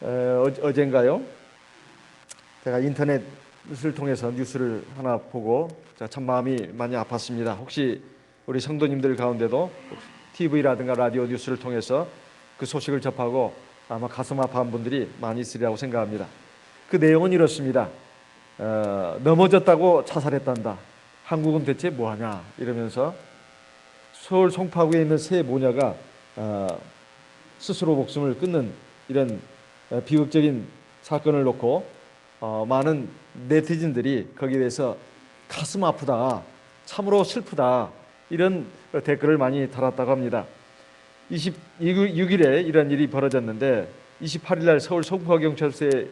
어젠가요? 제가 인터넷을 통해서 뉴스를 하나 보고 참 마음이 많이 아팠습니다. 혹시 우리 성도님들 가운데도 TV라든가 라디오 뉴스를 통해서 그 소식을 접하고 아마 가슴 아파한 분들이 많이 있으리라고 생각합니다. 그 내용은 이렇습니다. 넘어졌다고 자살했단다. 한국은 대체 뭐하냐 이러면서 서울 송파구에 있는 세 모녀가 스스로 목숨을 끊는 이런 비극적인 사건을 놓고 많은 네티즌들이 거기에 대해서 가슴 아프다, 참으로 슬프다 이런 댓글을 많이 달았다고 합니다. 26일에 이런 일이 벌어졌는데 28일 날 서울 송파경찰서의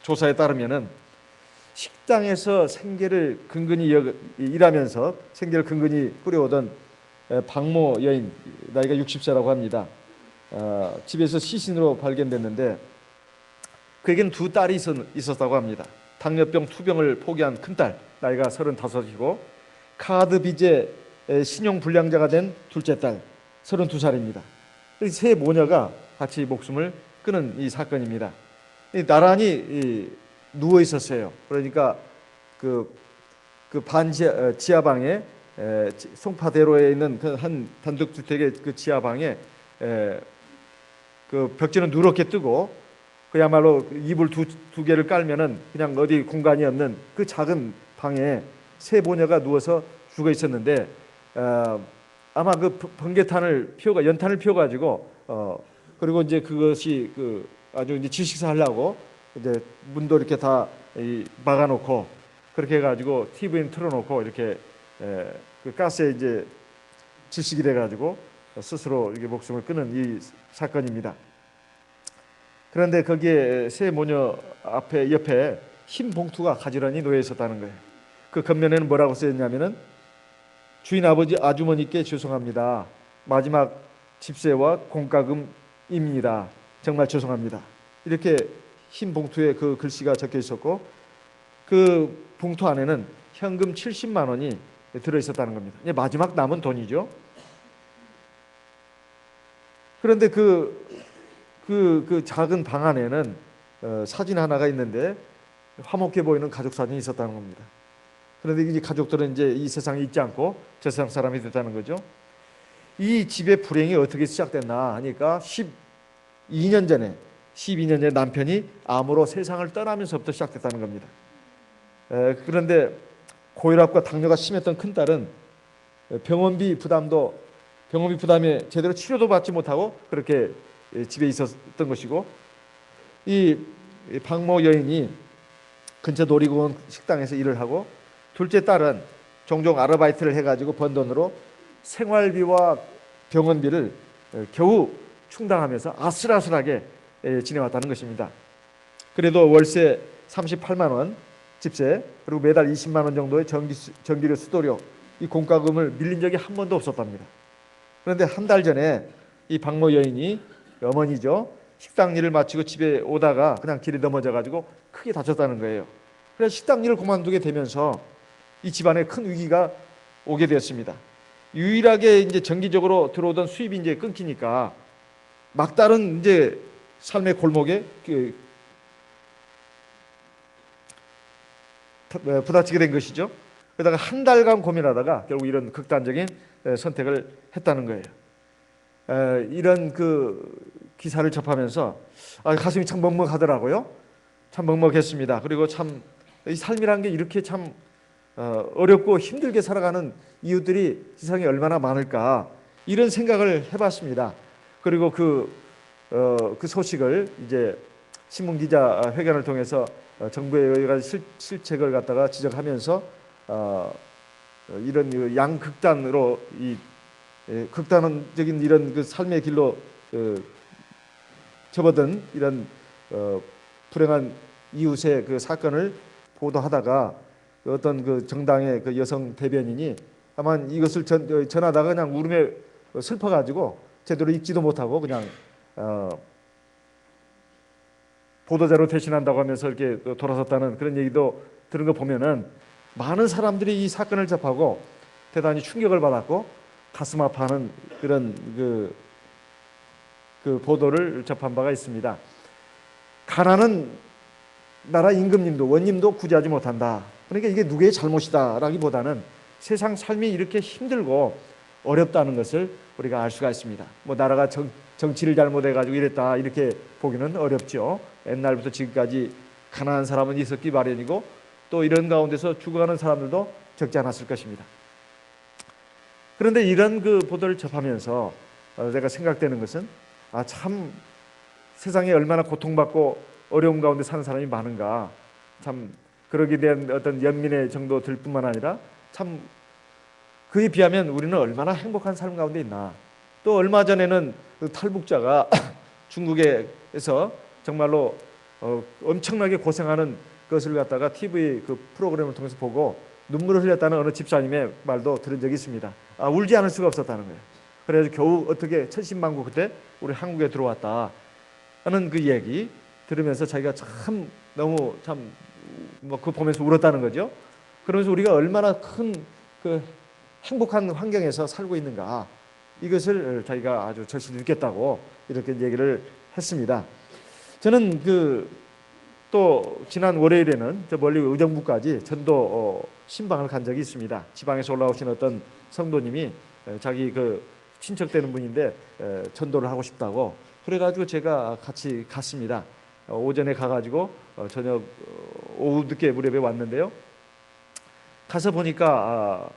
조사에 따르면은 식당에서 생계를 근근히 일하면서 생계를 근근히 꾸려오던 박모 여인 나이가 60세라고 합니다. 집에서 시신으로 발견됐는데 그에게는 두 딸이 있었다고 합니다. 당뇨병 투병을 포기한 큰딸 나이가 35이고 카드 빚에 신용불량자가 된 둘째 딸 32살입니다. 세 모녀가 같이 목숨을 끊은 이 사건입니다. 나란히 누워 있었어요. 그러니까 그 지하방에 송파대로에 있는 그 한 단독주택의 그 지하방에 그 벽지는 누렇게 뜨고 그야말로 이불 두 개를 깔면은 그냥 어디 공간이 없는 그 작은 방에 세 모녀가 누워서 죽어 있었는데 아마 그 번개탄을 연탄을 피워가지고 그리고 이제 그것이 그 아주 이제 질식사 하려고 이제 문도 이렇게 다 막아놓고 그렇게 해가지고 TV는 틀어놓고 이렇게 그 가스에 이제 질식이 돼가지고 스스로 이게 목숨을 끊은 이 사건입니다. 그런데 거기에 세 모녀 옆에 흰 봉투가 가지런히 놓여 있었다는 거예요. 그 겉면에는 뭐라고 쓰였냐면은 주인 아버지 아주머니께 죄송합니다. 마지막 집세와 공과금입니다. 정말 죄송합니다. 이렇게 흰 봉투에 그 글씨가 적혀 있었고 그 봉투 안에는 현금 70만 원이 들어 있었다는 겁니다. 마지막 남은 돈이죠. 그런데 그 작은 방 안에는 사진 하나가 있는데 화목해 보이는 가족 사진이 있었다는 겁니다. 그런데 이 가족들은 이제 이 세상에 있지 않고 저 세상 사람이 됐다는 거죠. 이 집의 불행이 어떻게 시작됐나 하니까 12년 전에 남편이 암으로 세상을 떠나면서부터 시작됐다는 겁니다. 그런데 고혈압과 당뇨가 심했던 큰딸은 병원비 부담에 제대로 치료도 받지 못하고 그렇게 집에 있었던 것이고 이 박모 여인이 근처 놀이공원 식당에서 일을 하고 둘째 딸은 종종 아르바이트를 해가지고 번 돈으로 생활비와 병원비를 겨우 충당하면서 아슬아슬하게 지내왔다는 것입니다. 그래도 월세 38만 원 집세 그리고 매달 20만 원 정도의 전기료 수도료 이 공과금을 밀린 적이 한 번도 없었답니다. 그런데 한 달 전에 이 박모 여인이 어머니죠. 식당 일을 마치고 집에 오다가 그냥 길에 넘어져 가지고 크게 다쳤다는 거예요. 그래서 식당 일을 그만두게 되면서 이 집안에 큰 위기가 오게 되었습니다. 유일하게 이제 정기적으로 들어오던 수입이 이제 끊기니까 막다른 이제 삶의 골목에 부닥치게 된 것이죠. 그러다가 한 달간 고민하다가 결국 이런 극단적인 선택을 했다는 거예요. 이런 그 기사를 접하면서 가슴이 참 먹먹하더라고요. 참 먹먹했습니다. 그리고 참 이 삶이라는 게 이렇게 참 어렵고 힘들게 살아가는 이웃들이 세상에 얼마나 많을까 이런 생각을 해봤습니다. 그리고 그 소식을 이제 신문 기자 회견을 통해서 정부의 여러 가지 실책을 갖다가 지적하면서 이런 양극단으로 이 극단적인 이런 그 삶의 길로 접어든 이런 불행한 이웃의 그 사건을 보도하다가 어떤 그 정당의 그 여성 대변인이 아마 이것을 전하다가 그냥 울음에 슬퍼가지고 제대로 읽지도 못하고 그냥 보도자료 대신한다고 하면서 이렇게 돌아섰다는 그런 얘기도 들은 거 보면은 많은 사람들이 이 사건을 접하고 대단히 충격을 받았고 가슴 아파하는 그런 그 그 보도를 접한 바가 있습니다. 가난은 나라 임금님도 원님도 구제하지 못한다. 그러니까 이게 누구의 잘못이다라기보다는 세상 삶이 이렇게 힘들고 어렵다는 것을 우리가 알 수가 있습니다. 뭐 나라가 정치를 잘못해가지고 이랬다 이렇게 보기는 어렵죠. 옛날부터 지금까지 가난한 사람은 있었기 마련이고 또 이런 가운데서 죽어가는 사람들도 적지 않았을 것입니다. 그런데 이런 그 보도를 접하면서 내가 생각되는 것은 참 세상에 얼마나 고통받고 어려움 가운데 사는 사람이 많은가. 참 그러기에 대한 어떤 연민의 정도들 뿐만 아니라 참 그에 비하면 우리는 얼마나 행복한 삶 가운데 있나. 또 얼마 전에는 그 탈북자가 중국에서 정말로 엄청나게 고생하는 것을 갖다가 TV 그 프로그램을 통해서 보고 눈물을 흘렸다는 어느 집사님의 말도 들은 적이 있습니다. 울지 않을 수가 없었다는 거예요. 그래서 겨우 어떻게 천신만고 그때 우리 한국에 들어왔다 하는 그 얘기 들으면서 자기가 참 너무 참 뭐 그거 보면서 울었다는 거죠. 그러면서 우리가 얼마나 큰 그 행복한 환경에서 살고 있는가 이것을 자기가 아주 절실히 느꼈다고 이렇게 얘기를 했습니다. 저는 또 지난 월요일에는 저 멀리 의정부까지 전도 신방을 간 적이 있습니다. 지방에서 올라오신 어떤 성도님이 자기 그 친척되는 분인데 전도를 하고 싶다고 그래가지고 제가 같이 갔습니다. 오전에 가가지고 저녁 오후 늦게 무렵에 왔는데요. 가서 보니까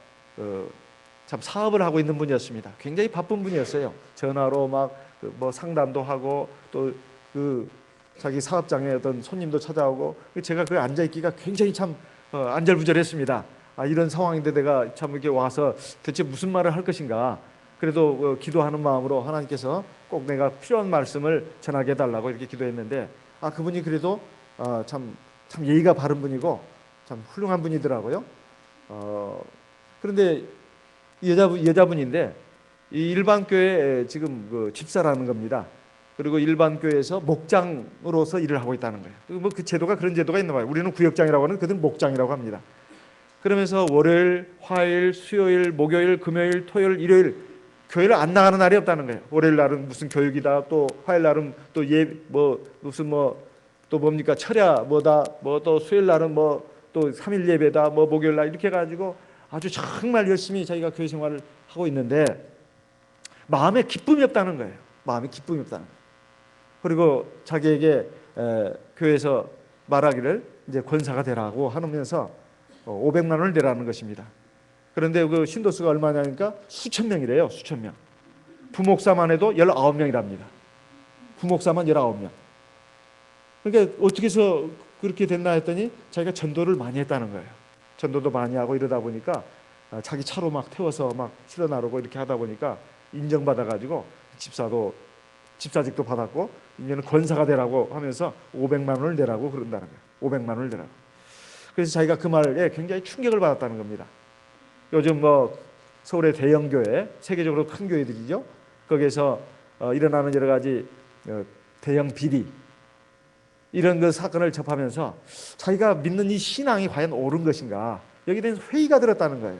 참 사업을 하고 있는 분이었습니다. 굉장히 바쁜 분이었어요. 전화로 막 뭐 상담도 하고 또 그 자기 사업장에 어떤 손님도 찾아오고 제가 그 앉아 있기가 굉장히 참 안절부절했습니다. 이런 상황인데 내가 참 이렇게 와서 대체 무슨 말을 할 것인가. 그래도 기도하는 마음으로 하나님께서 꼭 내가 필요한 말씀을 전하게 해달라고 이렇게 기도했는데 그분이 그래도 참 예의가 바른 분이고 참 훌륭한 분이더라고요. 그런데 여자분인데 이 일반 교회 지금 그 집사라는 겁니다. 그리고 일반 교회에서 목장으로서 일을 하고 있다는 거예요. 뭐 그 제도가 그런 제도가 있나 봐요. 우리는 구역장이라고 하는 그들은 목장이라고 합니다. 그러면서 월요일, 화요일, 수요일, 목요일, 금요일, 토요일, 일요일 교회를 안 나가는 날이 없다는 거예요. 월요일 날은 무슨 교육이다. 또 화요일 날은 또 무슨 또 뭡니까 철야 뭐다. 뭐 또 수요일 날은 뭐 또 3일 예배다. 뭐 목요일 날 이렇게 해가지고 아주 정말 열심히 자기가 교회 생활을 하고 있는데 마음에 기쁨이 없다는 거예요. 마음에 기쁨이 없다는 거예요. 그리고 자기에게 교회에서 말하기를 이제 권사가 되라고 하면서 500만 원을 내라는 것입니다. 그런데 그 신도수가 얼마냐니까 수천 명이래요. 수천 명. 부목사만 해도 19명이랍니다. 부목사만 19명. 그러니까 어떻게 해서 그렇게 됐나 했더니 자기가 전도를 많이 했다는 거예요. 전도도 많이 하고 이러다 보니까 자기 차로 막 태워서 막 실어 나르고 이렇게 하다 보니까 인정받아가지고 집사직도 받았고 이제는 권사가 되라고 하면서 500만 원을 내라고 그런다는 거예요. 500만 원을 내라고. 그래서 자기가 그 말에 굉장히 충격을 받았다는 겁니다. 요즘 뭐 서울의 대형 교회, 세계적으로 큰 교회들이죠. 거기에서 일어나는 여러 가지 대형 비리 이런 그 사건을 접하면서 자기가 믿는 이 신앙이 과연 옳은 것인가 여기에 대해서 회의가 들었다는 거예요.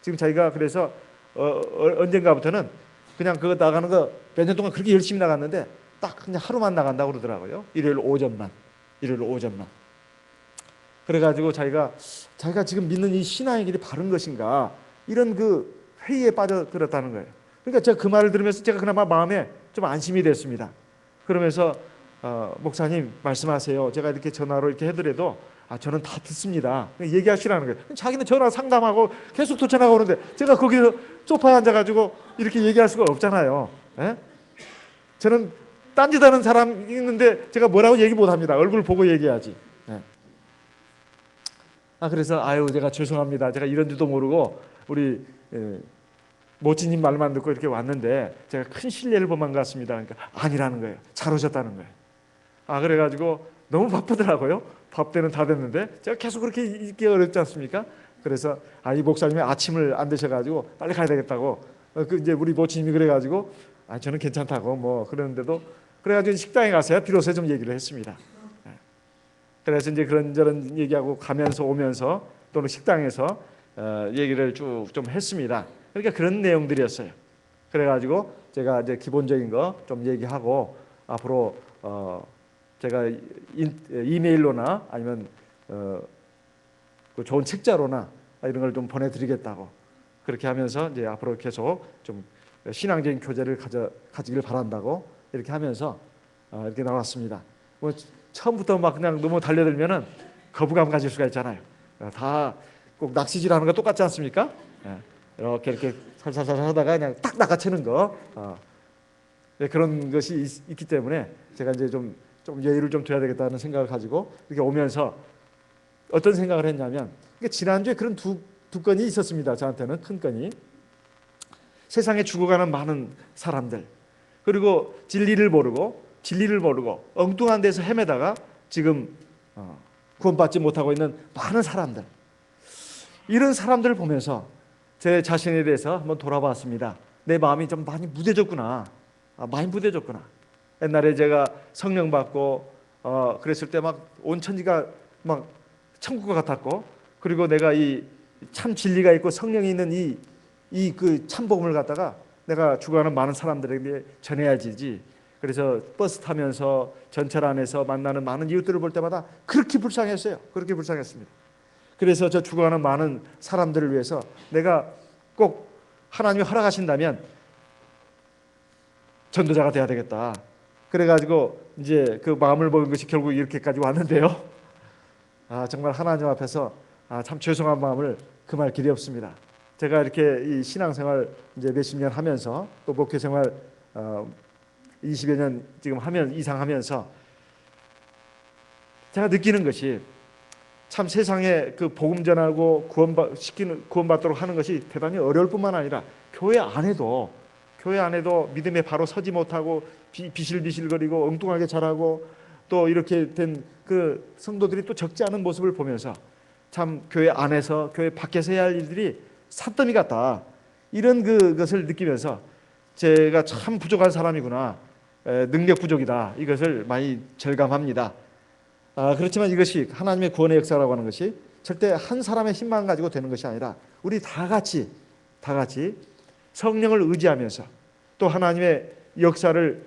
지금 자기가 그래서 언젠가부터는 그냥 그거 나가는 거 몇 년 동안 그렇게 열심히 나갔는데 딱 그냥 하루만 나간다고 그러더라고요. 일요일 오전만. 그래가지고 자기가 지금 믿는 이 신앙의 길이 바른 것인가 이런 그 회의에 빠져들었다는 거예요. 그러니까 제가 그 말을 들으면서 제가 그나마 마음에 좀 안심이 됐습니다. 그러면서 목사님 말씀하세요. 제가 이렇게 전화로 이렇게 해드려도 저는 다 듣습니다. 얘기하시라는 거예요. 자기는 전화 상담하고 계속 또 전화가 오는데 제가 거기서 소파에 앉아가지고 이렇게 얘기할 수가 없잖아요. 예? 저는 딴짓하는 사람 있는데 제가 뭐라고 얘기 못합니다. 얼굴 보고 얘기하지. 예. 그래서 제가 죄송합니다. 제가 이런 줄도 모르고 우리 모찌님 말만 듣고 이렇게 왔는데 제가 큰 신뢰를 범한 것 같습니다. 그러니까 아니라는 거예요. 잘 오셨다는 거예요. 그래가지고 너무 바쁘더라고요. 밥 때는 다 됐는데 제가 계속 그렇게 있기 어렵지 않습니까? 그래서 이 목사님이 아침을 안 드셔가지고 빨리 가야 되겠다고 이제 우리 모찌님이 그래가지고 저는 괜찮다고 뭐 그러는데도 그래가지고 식당에 가서야 비로소 좀 얘기를 했습니다. 그래서 이제 그런저런 얘기하고 가면서 오면서 또는 식당에서 얘기를 쭉 좀 했습니다. 그러니까 그런 내용들이었어요. 그래가지고 제가 이제 기본적인 거 좀 얘기하고 앞으로 제가 이메일로나 아니면 그 좋은 책자로나 이런 걸 좀 보내드리겠다고 그렇게 하면서 이제 앞으로 계속 좀 신앙적인 교제를 가지길 바란다고 이렇게 하면서 이렇게 나왔습니다. 뭐 처음부터 막 그냥 너무 달려들면은 거부감 가질 수가 있잖아요. 다 꼭 낚시질하는 거 똑같지 않습니까? 이렇게 살살살 하다가 그냥 딱 낚아채는 거 그런 것이 있기 때문에 제가 이제 좀 여유를 좀 둬야 되겠다는 생각을 가지고 이렇게 오면서 어떤 생각을 했냐면 지난주에 그런 두 건이 있었습니다. 저한테는 큰 건이 세상에 죽어가는 많은 사람들 그리고 진리를 모르고 엉뚱한 데서 헤매다가 지금 구원받지 못하고 있는 많은 사람들 이런 사람들을 보면서 제 자신에 대해서 한번 돌아봤습니다. 내 마음이 좀 많이 무뎌졌구나. 많이 무뎌졌구나. 옛날에 제가 성령 받고 그랬을 때 막 온 천지가 막 천국과 같았고 그리고 내가 이 참 진리가 있고 성령이 있는 이 그 참복음을 갖다가 내가 죽어가는 많은 사람들에게 전해야지. 그래서 버스 타면서 전철 안에서 만나는 많은 이웃들을 볼 때마다 그렇게 불쌍했어요. 그렇게 불쌍했습니다. 그래서 저 죽어가는 많은 사람들을 위해서 내가 꼭 하나님이 허락하신다면 전도자가 돼야 되겠다. 그래가지고 이제 그 마음을 먹은 것이 결국 이렇게까지 왔는데요. 정말 하나님 앞에서 참 죄송한 마음을 금할 길이 없습니다. 제가 이렇게 이 신앙생활 이제 몇십 년 하면서 또 목회생활 20여 년 지금 이상 하면서 제가 느끼는 것이 참 세상에 그 복음 전하고 구원받도록 하는 것이 대단히 어려울 뿐만 아니라 교회 안에도 믿음에 바로 서지 못하고 비실비실거리고 엉뚱하게 자라고 또 이렇게 된 그 성도들이 또 적지 않은 모습을 보면서 참 교회 안에서 교회 밖에서 해야 할 일들이 산더미 같다. 이런 그것을 느끼면서 제가 참 부족한 사람이구나. 능력 부족이다. 이것을 많이 절감합니다. 그렇지만 이것이 하나님의 구원의 역사라고 하는 것이 절대 한 사람의 힘만 가지고 되는 것이 아니라 우리 다 같이 성령을 의지하면서 또 하나님의 역사를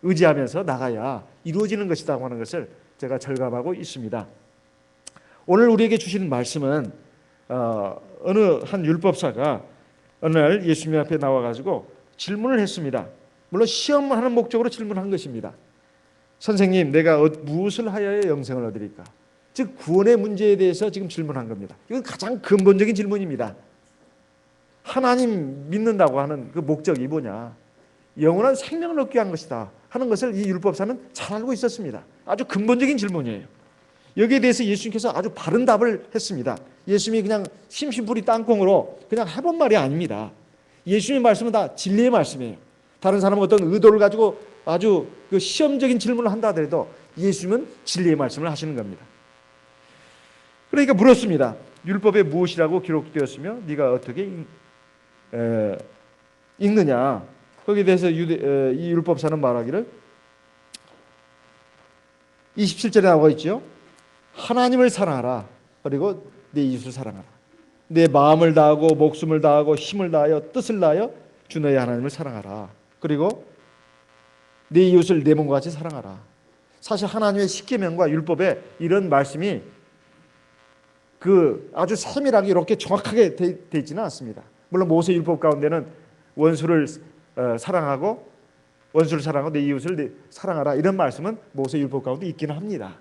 의지하면서 나가야 이루어지는 것이라고 하는 것을 제가 절감하고 있습니다. 오늘 우리에게 주시는 말씀은 어느 한 율법사가 어느 날 예수님 앞에 나와가지고 질문을 했습니다. 물론 시험하는 목적으로 질문한 것입니다. 선생님, 내가 무엇을 하여야 영생을 얻으리까? 즉 구원의 문제에 대해서 지금 질문한 겁니다. 이건 가장 근본적인 질문입니다. 하나님 믿는다고 하는 그 목적이 뭐냐? 영원한 생명을 얻게 한 것이다 하는 것을 이 율법사는 잘 알고 있었습니다. 아주 근본적인 질문이에요. 여기에 대해서 예수님께서 아주 바른 답을 했습니다. 예수님이 그냥 심심풀이 땅콩으로 그냥 해본 말이 아닙니다. 예수님의 말씀은 다 진리의 말씀이에요. 다른 사람은 어떤 의도를 가지고 아주 그 시험적인 질문을 한다 하더라도 예수님은 진리의 말씀을 하시는 겁니다. 그러니까 물었습니다. 율법에 무엇이라고 기록되었으며 네가 어떻게 읽느냐? 거기에 대해서 이 율법사는 말하기를 27절에 나와 있죠. 하나님을 사랑하라. 그리고 내 이웃을 사랑하라. 내 마음을 다하고 목숨을 다하고 힘을 다하여 뜻을 다하여 주 너의 하나님을 사랑하라. 그리고 내 이웃을 내 몸과 같이 사랑하라. 사실 하나님의 십계명과 율법에 이런 말씀이 그 아주 세밀하게 이렇게 정확하게 돼 있지는 않습니다. 물론 모세 율법 가운데는 원수를 사랑하고 내 이웃을 사랑하라 이런 말씀은 모세 율법 가운데 있기는 합니다.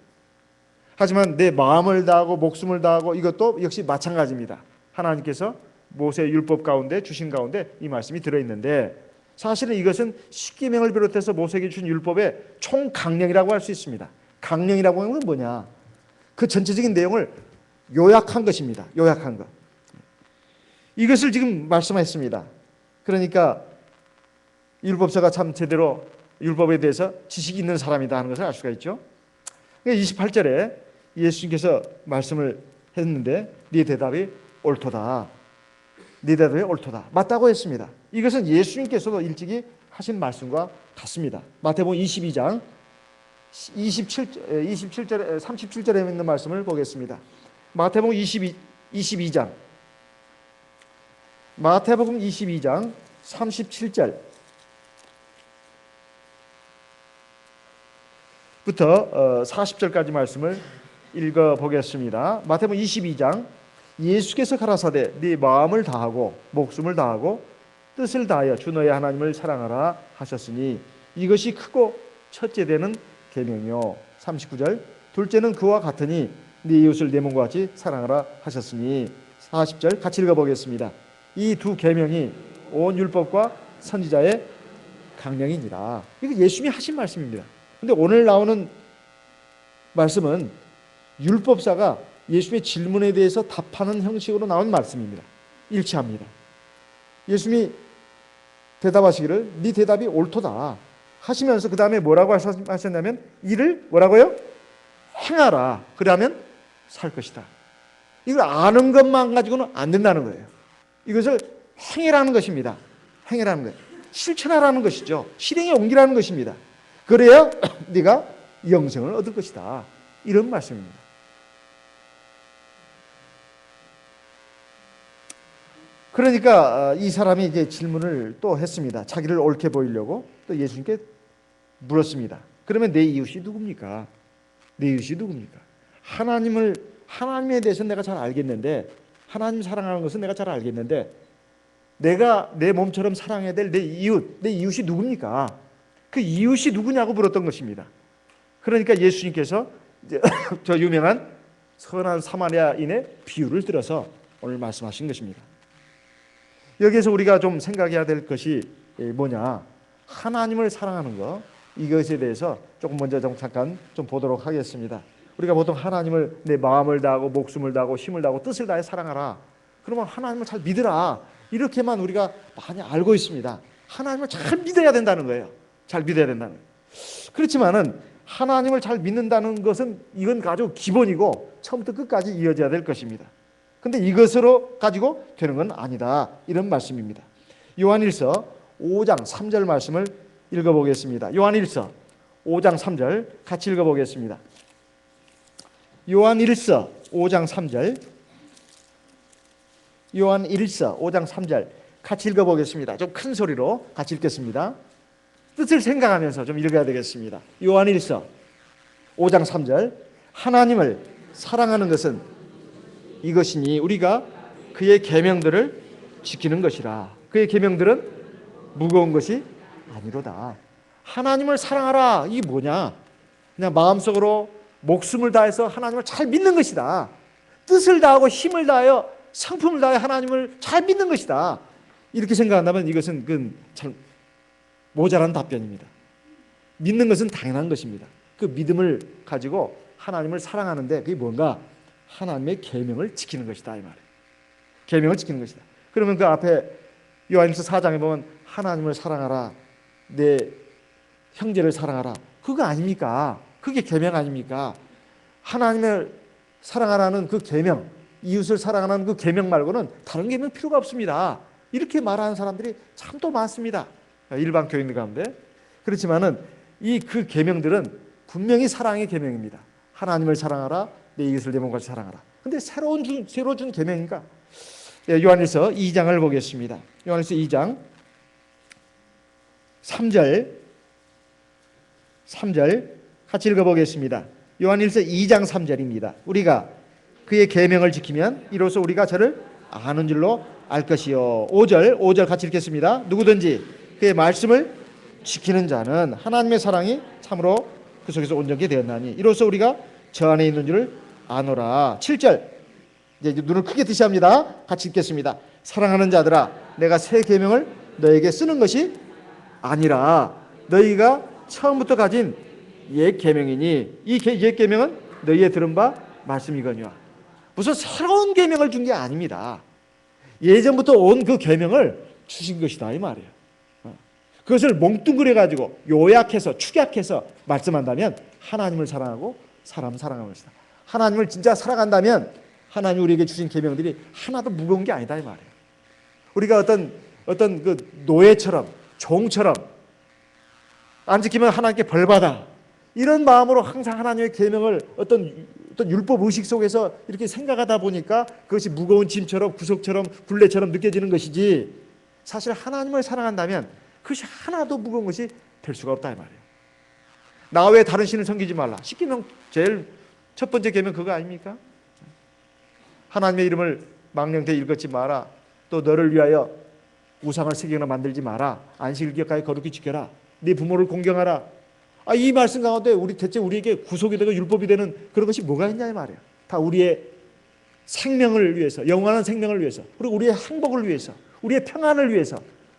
하지만 내 마음을 다하고 목숨을 다하고 이것도 역시 마찬가지입니다. 하나님께서 모세 율법 가운데 주신 가운데 이 말씀이 들어있는데 사실은 이것은 십계명을 비롯해서 모세에게 주신 율법의 총강령이라고 할 수 있습니다. 강령이라고 하는 건 뭐냐? 그 전체적인 내용을 요약한 것입니다. 요약한 것. 이것을 지금 말씀했습니다. 그러니까 율법사가 참 제대로 율법에 대해서 지식이 있는 사람이다 하는 것을 알 수가 있죠. 28절에 예수님께서 말씀을 했는데 네 대답이 옳도다. 네 대답이 옳도다. 맞다고 했습니다. 이것은 예수님께서도 일찍이 하신 말씀과 같습니다. 마태복음 22장 27절에 37절에 있는 말씀을 보겠습니다. 마태복음 22장 마태복음 22장 37절부터 40절까지 말씀을 읽어보겠습니다. 마태복음 22장 예수께서 가라사대 네 마음을 다하고 목숨을 다하고 뜻을 다하여 주 너의 하나님을 사랑하라 하셨으니 이것이 크고 첫째 되는 계명이요. 39절 둘째는 그와 같으니 네 이웃을 내 몸과 같이 사랑하라 하셨으니 40절 같이 읽어보겠습니다. 이 두 계명이 온 율법과 선지자의 강령이니라. 이거 예수님이 하신 말씀입니다. 근데 오늘 나오는 말씀은 율법사가 예수님의 질문에 대해서 답하는 형식으로 나온 말씀입니다. 일치합니다. 예수님이 대답하시기를 네 대답이 옳도다 하시면서 그 다음에 뭐라고 하셨냐면 이를 뭐라고요? 행하라. 그러면 살 것이다. 이걸 아는 것만 가지고는 안 된다는 거예요. 이것을 행해라는 것입니다. 행해라는 거예요. 실천하라는 것이죠. 실행에 옮기라는 것입니다. 그래야 네가 영생을 얻을 것이다. 이런 말씀입니다. 그러니까 이 사람이 이제 질문을 또 했습니다. 자기를 옳게 보이려고 또 예수님께 물었습니다. 그러면 내 이웃이 누굽니까? 내 이웃이 누굽니까? 하나님에 대해서 내가 잘 알겠는데, 하나님 사랑하는 것은 내가 잘 알겠는데, 내가 내 몸처럼 사랑해야 될 내 이웃이 누굽니까? 그 이웃이 누구냐고 물었던 것입니다. 그러니까 예수님께서 이제 저 유명한 선한 사마리아인의 비유를 들어서 오늘 말씀하신 것입니다. 여기에서 우리가 좀 생각해야 될 것이 뭐냐? 하나님을 사랑하는 것, 이것에 대해서 조금 먼저 잠깐 좀 보도록 하겠습니다. 우리가 보통 하나님을 내 마음을 다하고 목숨을 다하고 힘을 다하고 뜻을 다해 사랑하라. 그러면 하나님을 잘 믿으라. 이렇게만 우리가 많이 알고 있습니다. 하나님을 잘 믿어야 된다는 거예요. 잘 믿어야 된다는 거예요. 그렇지만은 하나님을 잘 믿는다는 것은 이건 아주 기본이고 처음부터 끝까지 이어져야 될 것입니다. 근데 이것으로 가지고 되는 건 아니다. 이런 말씀입니다. 요한일서 5장 3절 말씀을 읽어보겠습니다. 요한일서 5장 3절 같이 읽어보겠습니다. 요한일서 5장 3절 요한일서 5장 3절 같이 읽어보겠습니다. 좀 큰 소리로 같이 읽겠습니다. 뜻을 생각하면서 좀 읽어야 되겠습니다. 요한일서 5장 3절 하나님을 사랑하는 것은 이것이니 우리가 그의 계명들을 지키는 것이라. 그의 계명들은 무거운 것이 아니로다. 하나님을 사랑하라. 이게 뭐냐? 그냥 마음속으로 목숨을 다해서 하나님을 잘 믿는 것이다. 뜻을 다하고 힘을 다하여 성품을 다하여 하나님을 잘 믿는 것이다. 이렇게 생각한다면 이것은 참 모자란 답변입니다. 믿는 것은 당연한 것입니다. 그 믿음을 가지고 하나님을 사랑하는데 그게 뭔가? 하나님의 계명을 지키는 것이다 이 말이에요. 계명을 지키는 것이다. 그러면 그 앞에 요한일서 4장에 보면 하나님을 사랑하라, 내 형제를 사랑하라. 그거 아닙니까? 그게 계명 아닙니까? 하나님을 사랑하라는 그 계명, 이웃을 사랑하는 그 계명 말고는 다른 계명 필요가 없습니다. 이렇게 말하는 사람들이 참 또 많습니다. 일반 교인들 가운데. 그렇지만은 이 그 계명들은 분명히 사랑의 계명입니다. 하나님을 사랑하라, 내 이웃을 내 몸같이 사랑하라. 근데 새로 준 계명인가? 요한일서 2장을 보겠습니다. 요한일서 2장 3절 같이 읽어보겠습니다. 요한일서 2장 3절입니다. 우리가 그의 계명을 지키면 이로써 우리가 저를 아는 줄로 알 것이요. 5절 같이 읽겠습니다. 누구든지 그의 말씀을 지키는 자는 하나님의 사랑이 참으로 그 속에서 온전히 되었나니 이로써 우리가 저 안에 있는 줄을 아노라. 7절 이제 눈을 크게 뜨셔야 합니다. 같이 읽겠습니다. 사랑하는 자들아 내가 새 계명을 너에게 쓰는 것이 아니라 너희가 처음부터 가진 옛 계명이니 이 옛 계명은 너희의 들은 바 말씀이거니와. 무슨 새로운 계명을 준 게 아닙니다. 예전부터 온 그 계명을 주신 것이다 이 말이에요. 그것을 몽뚱그려 가지고 요약해서 축약해서 말씀한다면 하나님을 사랑하고 사람 사랑하는 것이다. 하나님을 진짜 사랑한다면 하나님 우리에게 주신 계명들이 하나도 무거운 게 아니다 이 말이에요. 우리가 어떤 그 노예처럼 종처럼 안 지키면 하나님께 벌받아 이런 마음으로 항상 하나님의 계명을 어떤 율법 의식 속에서 이렇게 생각하다 보니까 그것이 무거운 짐처럼 구속처럼 굴레처럼 느껴지는 것이지, 사실 하나님을 사랑한다면 그것이 하나도 무거운 것이 될 수가 없다 이 말이에요. 나 외에 다른 신을 섬기지 말라. 십계명 제일 첫 번째 계명 그거 아닙니까? 하나님의 이름을 망령되이 읽지 마라. 또 너를 위하여 우상을 새기거나 만들지 마라. 안식일 기억하여 거룩히 지켜라. 네 부모를 공경하라. 이 말씀 가운데 대체 우리에게 구속이 되고 율법이 되는 그런 것이 뭐가 있냐 이 말이에요. 다 우리의 생명을 위해서, 영원한 생명을 위해서, 그리고 우리의 행복을 위해서, 우리의 평안을 위해서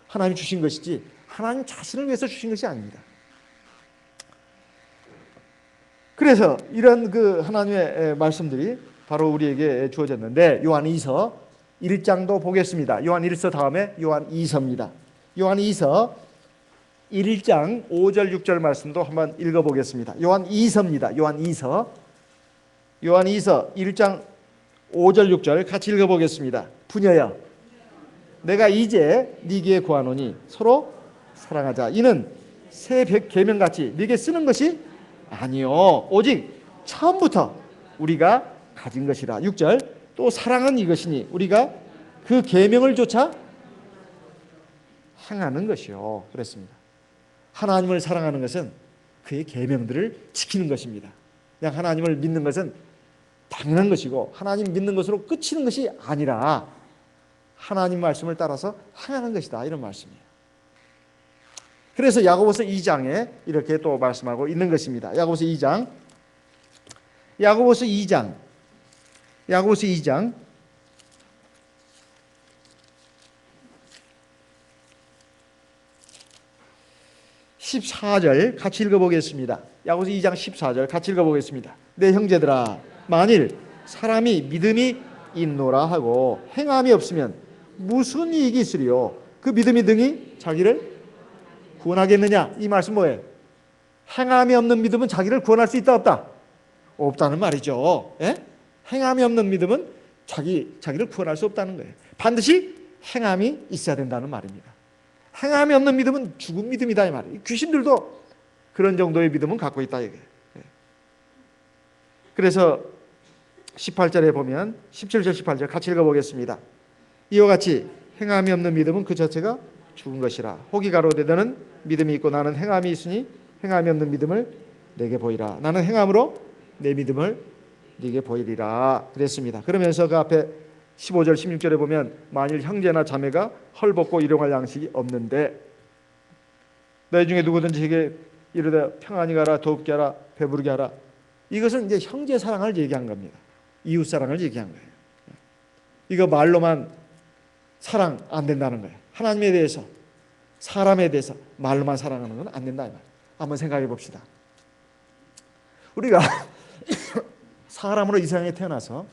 하나님이 주신 것이지 하나님 자신을 위해서 주신 것이 아닙니다. 그래서 이런 그 하나님의 말씀들이 바로 우리에게 주어졌는데, 요한 2서 1장도 보겠습니다. 요한 1서 다음에 요한 2서입니다. 요한 2서 1장 5절 6절 말씀도 한번 읽어보겠습니다. 요한 2서입니다. 요한 2서 1장 5절 6절 같이 읽어보겠습니다. 부녀여, 내가 이제 네게 구하노니 서로 사랑하자. 이는 새 계명같이 네게 쓰는 것이 아니요 오직 처음부터 우리가 가진 것이라. 6절, 또 사랑은 이것이니 우리가 그 계명을 조차 행하는 것이요. 그랬습니다. 하나님을 사랑하는 것은 그의 계명들을 지키는 것입니다. 그냥 하나님을 믿는 것은 당연한 것이고 하나님 믿는 것으로 끝이는 것이 아니라 하나님 말씀을 따라서 행하는 것이다, 이런 말씀이에요. 그래서 야고보서 2장에 이렇게 또 말씀하고 있는 것입니다. 야고보서 2장 14절 같이 읽어보겠습니다. 야고보서 2장 14절 같이 읽어보겠습니다. 내 형제들아, 만일 사람이 믿음이 있노라 하고 행함이 없으면 무슨 이익이 있으리요? 그 믿음이 등이 자기를 구원하겠느냐? 이 말씀 뭐예요? 행함이 없는 믿음은 자기를 구원할 수 있다 없다? 없다는 말이죠. 예? 행함이 없는 믿음은 자기를 구원할 수 없다는 거예요. 반드시 행함이 있어야 된다는 말입니다. 행함이 없는 믿음은 죽은 믿음이다 이 말이에요. 귀신들도 그런 정도의 믿음은 갖고 있다 이게. 그래서 18절에 보면 17절 18절 같이 읽어보겠습니다. 이와 같이 행함이 없는 믿음은 그 자체가 죽은 것이라. 혹이 가로되 너는 믿음이 있고 나는 행함이 있으니 행함이 없는 믿음을 내게 보이라. 나는 행함으로 내 믿음을 네게 보이리라 그랬습니다. 그러면서 그 앞에 15절 16절에 보면 만일 형제나 자매가 헐벗고 일용할 양식이 없는데 너희 중에 누구든지 에게 이르되 평안히 가라, 돕게 하라, 배부르게 하라. 이것은 이제 형제 사랑을 얘기한 겁니다. 이웃 사랑을 얘기한 거예요. 이거 말로만 사랑 안 된다는 거예요. 하나님에 대해서, 사람에 대해서 말로만 사랑하는 건 안 된다 이 말. 한번 생각해 봅시다. 우리가 사람으로 이 세상에 태어나서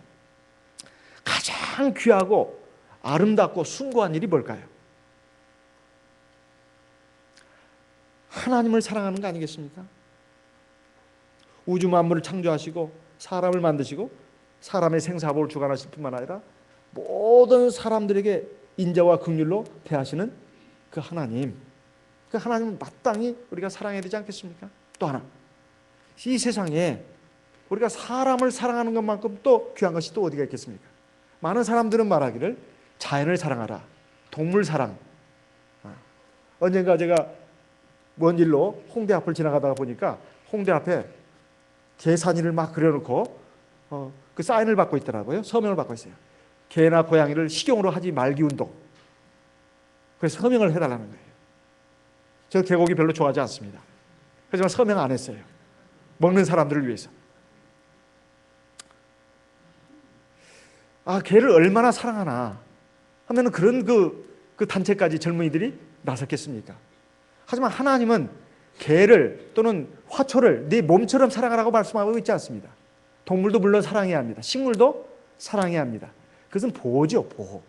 가장 귀하고 아름답고 숭고한 일이 뭘까요? 하나님을 사랑하는 거 아니겠습니까? 우주 만물을 창조하시고 사람을 만드시고 사람의 생사복을 주관하실 뿐만 아니라 모든 사람들에게 인자와 긍휼로 대하시는 그 하나님, 그 하나님을 마땅히 우리가 사랑해야 되지 않겠습니까? 또 하나, 이 세상에 우리가 사람을 사랑하는 것만큼 또 귀한 것이 또 어디가 있겠습니까? 많은 사람들은 말하기를 자연을 사랑하라, 동물 사랑. 언젠가 제가 먼 일로 홍대 앞을 지나가다가 보니까 홍대 앞에 개산이를 막 그려놓고 그 사인을 받고 있더라고요. 서명을 받고 있어요. 개나 고양이를 식용으로 하지 말기 운동. 그래서 서명을 해달라는 거예요. 저 개고기 별로 좋아하지 않습니다. 하지만 서명 안 했어요. 먹는 사람들을 위해서. 개를 얼마나 사랑하나 하면 그런 그 단체까지 젊은이들이 나섰겠습니까? 하지만 하나님은 개를 또는 화초를 네 몸처럼 사랑하라고 말씀하고 있지 않습니다. 동물도 물론 사랑해야 합니다. 식물도 사랑해야 합니다. 그것은 보호죠, 보호.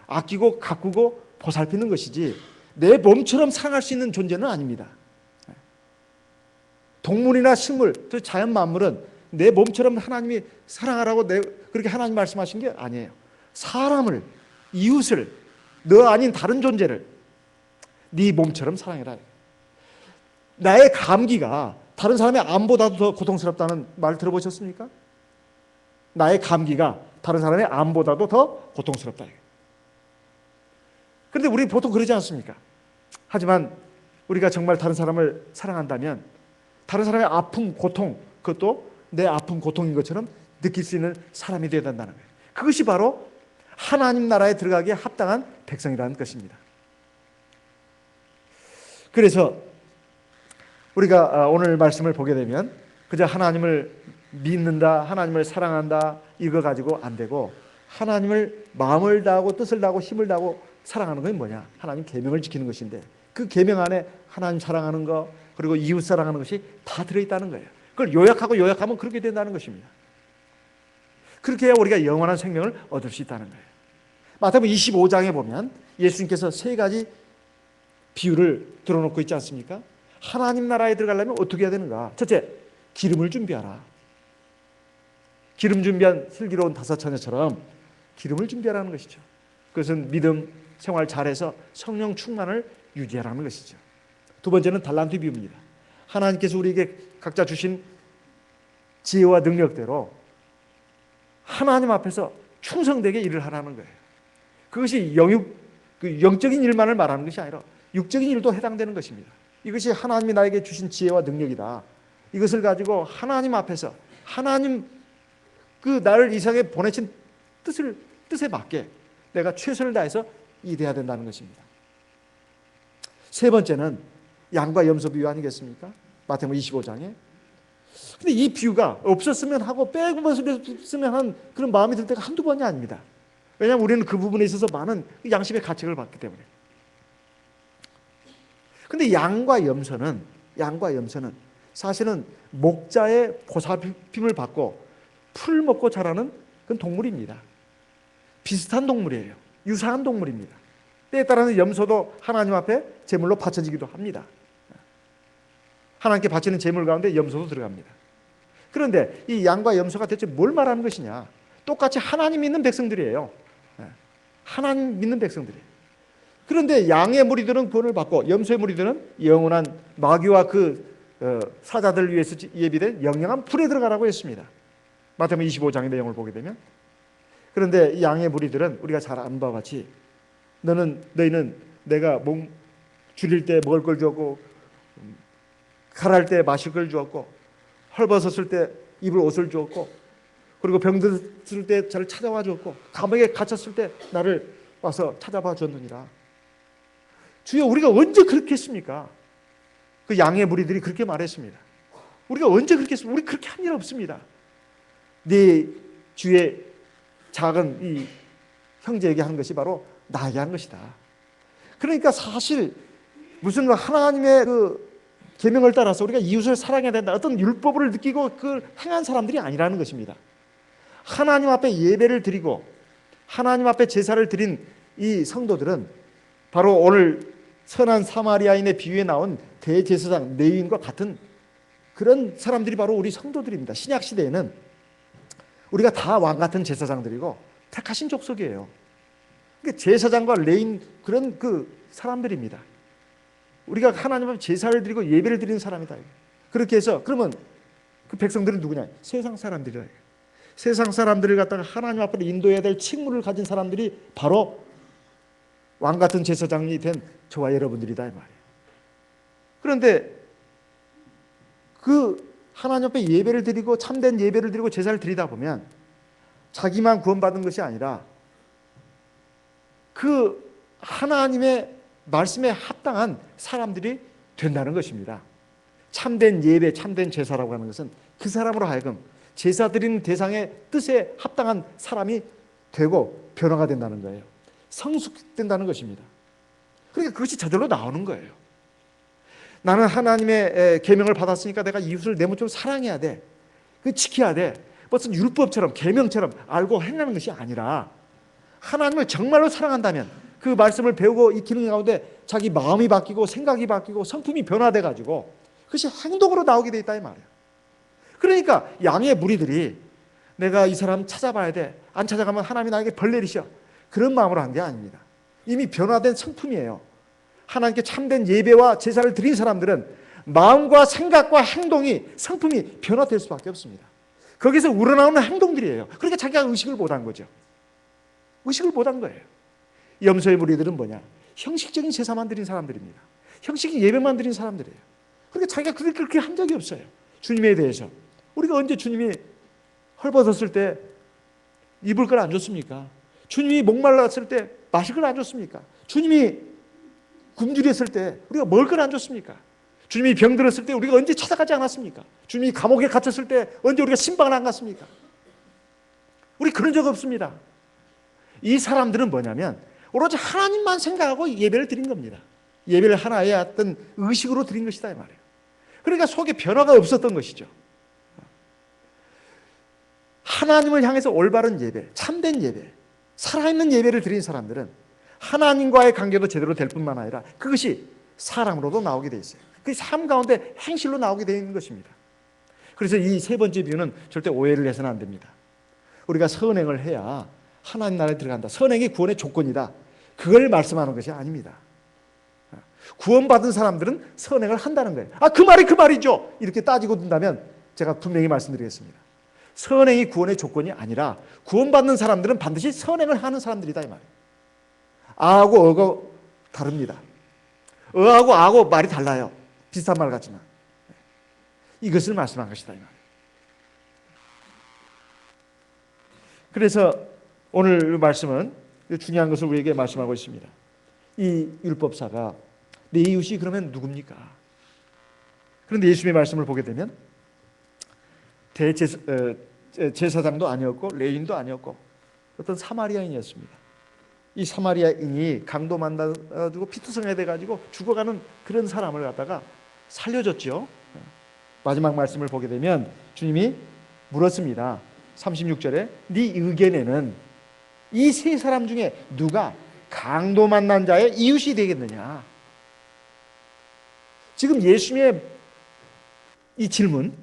아끼고 가꾸고 보살피는 것이지 내 몸처럼 사랑할 수 있는 존재는 아닙니다. 동물이나 식물, 또 자연 만물은 내 몸처럼 하나님이 사랑하라고 그렇게 하나님 말씀하신 게 아니에요. 사람을, 이웃을, 너 아닌 다른 존재를 네 몸처럼 사랑해라. 나의 감기가 다른 사람의 암보다도 더 고통스럽다는 말 들어보셨습니까? 나의 감기가 다른 사람의 암보다도 더 고통스럽다. 그런데 우리 보통 그러지 않습니까? 하지만 우리가 정말 다른 사람을 사랑한다면 다른 사람의 아픔, 고통, 그것도 내 아픔, 고통인 것처럼 느낄 수 있는 사람이 되어야 된다는 거예요. 그것이 바로 하나님 나라에 들어가기에 합당한 백성이라는 것입니다. 그래서 우리가 오늘 말씀을 보게 되면 그저 하나님을 믿는다, 하나님을 사랑한다 이거 가지고 안 되고 하나님을 마음을 다하고 뜻을 다하고 힘을 다하고 사랑하는 건 뭐냐? 하나님 계명을 지키는 것인데 그 계명 안에 하나님 사랑하는 거 그리고 이웃 사랑하는 것이 다 들어있다는 거예요. 그걸 요약하면 그렇게 된다는 것입니다. 그렇게 해야 우리가 영원한 생명을 얻을 수 있다는 거예요. 마태복음 25장에 보면 예수님께서 세 가지 비유를 들어놓고 있지 않습니까? 하나님 나라에 들어가려면 어떻게 해야 되는가? 첫째, 기름을 준비하라. 기름 준비한 슬기로운 다섯 처녀처럼 기름을 준비하라는 것이죠. 그것은 믿음 생활 잘해서 성령 충만을 유지하라는 것이죠. 두 번째는 달란트 비유입니다. 하나님께서 우리에게 각자 주신 지혜와 능력대로 하나님 앞에서 충성되게 일을 하라는 거예요. 그것이 영적인 일만을 말하는 것이 아니라 육적인 일도 해당되는 것입니다. 이것이 하나님이 나에게 주신 지혜와 능력이다. 이것을 가지고 하나님 앞에서 하나님 그 나를 이 세상에 보내신 뜻에 맞게 내가 최선을 다해서 일해야 된다는 것입니다. 세 번째는 양과 염소 비유 아니겠습니까? 마태복음 25장에. 근데 이 비유가 없었으면 하고 빼고었으면 하는 그런 마음이 들 때가 한두 번이 아닙니다. 왜냐하면 우리는 그 부분에 있어서 많은 양심의 가책을 받기 때문에. 근데 양과 염소는 사실은 목자의 보살핌을 받고 풀 먹고 자라는 그런 동물입니다. 비슷한 동물이에요. 유사한 동물입니다. 때에 따라서 염소도 하나님 앞에 제물로 바쳐지기도 합니다. 하나님께 바치는 제물 가운데 염소도 들어갑니다. 그런데 이 양과 염소가 대체 뭘 말하는 것이냐? 똑같이 하나님 믿는 백성들이에요. 하나님 믿는 백성들이에요. 그런데 양의 무리들은 구원을 받고 염소의 무리들은 영원한 마귀와 그 사자들을 위해서 예비된 영영한 풀에 들어가라고 했습니다. 마태복음 25장의 내용을 보게 되면. 그런데 이 양의 무리들은 우리가 잘 아는 바와 같이 너희는 내가 몸 줄일 때 먹을 걸 주었고 갈할 때 마실 걸 주었고 헐벗었을 때 입을 옷을 주었고 그리고 병들었을 때 저를 찾아와 주었고 감옥에 갇혔을 때 나를 와서 찾아봐 줬느니라. 주여 우리가 언제 그렇게 했습니까? 그 양의 무리들이 그렇게 말했습니다. 우리가 언제 그렇게 했습니까? 우리 그렇게 한 일 없습니다. 네 주의 작은 이 형제에게 한 것이 바로 나에게 한 것이다. 그러니까 사실 무슨 하나님의 그 계명을 따라서 우리가 이웃을 사랑해야 된다 어떤 율법을 느끼고 그 행한 사람들이 아니라는 것입니다. 하나님 앞에 예배를 드리고 하나님 앞에 제사를 드린 이 성도들은 바로 오늘 선한 사마리아인의 비유에 나온 대제사장 레위인과 같은 그런 사람들이 바로 우리 성도들입니다. 신약 시대에는 우리가 다 왕 같은 제사장들이고 택하신 족속이에요. 그러니까 제사장과 레위인 그런 그 사람들입니다. 우리가 하나님 앞에 제사를 드리고 예배를 드리는 사람이다. 그렇게 해서 그러면 그 백성들은 누구냐? 세상 사람들이라. 세상 사람들을 갖다가 하나님 앞으로 인도해야 될 칙무를 가진 사람들이 바로 왕 같은 제사장이 된 저와 여러분들이다 이 말이에요. 그런데 그 하나님 앞에 예배를 드리고 참된 예배를 드리고 제사를 드리다 보면 자기만 구원받은 것이 아니라 그 하나님의 말씀에 합당한 사람들이 된다는 것입니다. 참된 예배, 참된 제사라고 하는 것은 그 사람으로 하여금 제사 드리는 대상의 뜻에 합당한 사람이 되고 변화가 된다는 거예요. 성숙된다는 것입니다. 그러니까 그것이 저절로 나오는 거예요. 나는 하나님의 계명을 받았으니까 내가 이웃을 내 몸처럼 사랑해야 돼. 그 지켜야 돼. 무슨 율법처럼 계명처럼 알고 행하는 것이 아니라 하나님을 정말로 사랑한다면 그 말씀을 배우고 익히는 가운데 자기 마음이 바뀌고 생각이 바뀌고 성품이 변화돼 가지고 그것이 행동으로 나오게 돼 있다 이 말이에요. 그러니까 양의 무리들이 내가 이 사람 찾아봐야 돼. 안 찾아가면 하나님이 나에게 벌 내리셔. 그런 마음으로 한 게 아닙니다. 이미 변화된 성품이에요. 하나님께 참된 예배와 제사를 드린 사람들은 마음과 생각과 행동이 성품이 변화될 수밖에 없습니다. 거기서 우러나오는 행동들이에요. 그러니까 자기가 의식을 못한 거죠. 의식을 못한 거예요. 염소의 무리들은 뭐냐? 형식적인 제사만 드린 사람들입니다. 형식적인 예배만 드린 사람들이에요. 그러니까 자기가 그렇게 한 적이 없어요. 주님에 대해서. 우리가 언제 주님이 헐벗었을 때 입을 걸 안 줬습니까? 주님이 목말랐을 때 마실 걸 안 줬습니까? 주님이 굶주렸을 때 우리가 먹을 걸 안 줬습니까? 주님이 병들었을 때 우리가 언제 찾아가지 않았습니까? 주님이 감옥에 갇혔을 때 언제 우리가 신방을 안 갔습니까? 우리 그런 적 없습니다. 이 사람들은 뭐냐면 오로지 하나님만 생각하고 예배를 드린 겁니다. 예배를 하나의 어떤 의식으로 드린 것이다 이 말이에요. 그러니까 속에 변화가 없었던 것이죠. 하나님을 향해서 올바른 예배, 참된 예배, 살아있는 예배를 드린 사람들은 하나님과의 관계도 제대로 될 뿐만 아니라 그것이 사람으로도 나오게 돼 있어요. 그 삶 가운데 행실로 나오게 되어 있는 것입니다. 그래서 이 세 번째 비유는 절대 오해를 해서는 안 됩니다. 우리가 선행을 해야 하나님 나라에 들어간다. 선행이 구원의 조건이다. 그걸 말씀하는 것이 아닙니다. 구원받은 사람들은 선행을 한다는 거예요. 그 말이 그 말이죠. 이렇게 따지고 든다면 제가 분명히 말씀드리겠습니다. 선행이 구원의 조건이 아니라 구원받는 사람들은 반드시 선행을 하는 사람들이다 이 말이에요. 아하고 어가 다릅니다. 어하고 아하고 말이 달라요. 비슷한 말 같지만 이것을 말씀한 것이다 이 말이에요. 그래서 오늘 말씀은 중요한 것을 우리에게 말씀하고 있습니다. 이 율법사가 내 이웃이 그러면 누굽니까? 그런데 예수님의 말씀을 보게 되면 제사장도 아니었고 레위인도 아니었고 어떤 사마리아인이었습니다. 이 사마리아인이 강도 만나가지고 피투성이 돼가지고 죽어가는 그런 사람을 갖다가 살려줬죠. 마지막 말씀을 보게 되면 주님이 물었습니다. 36절에 네 의견에는 이 세 사람 중에 누가 강도 만난 자의 이웃이 되겠느냐? 지금 예수님의 이 질문,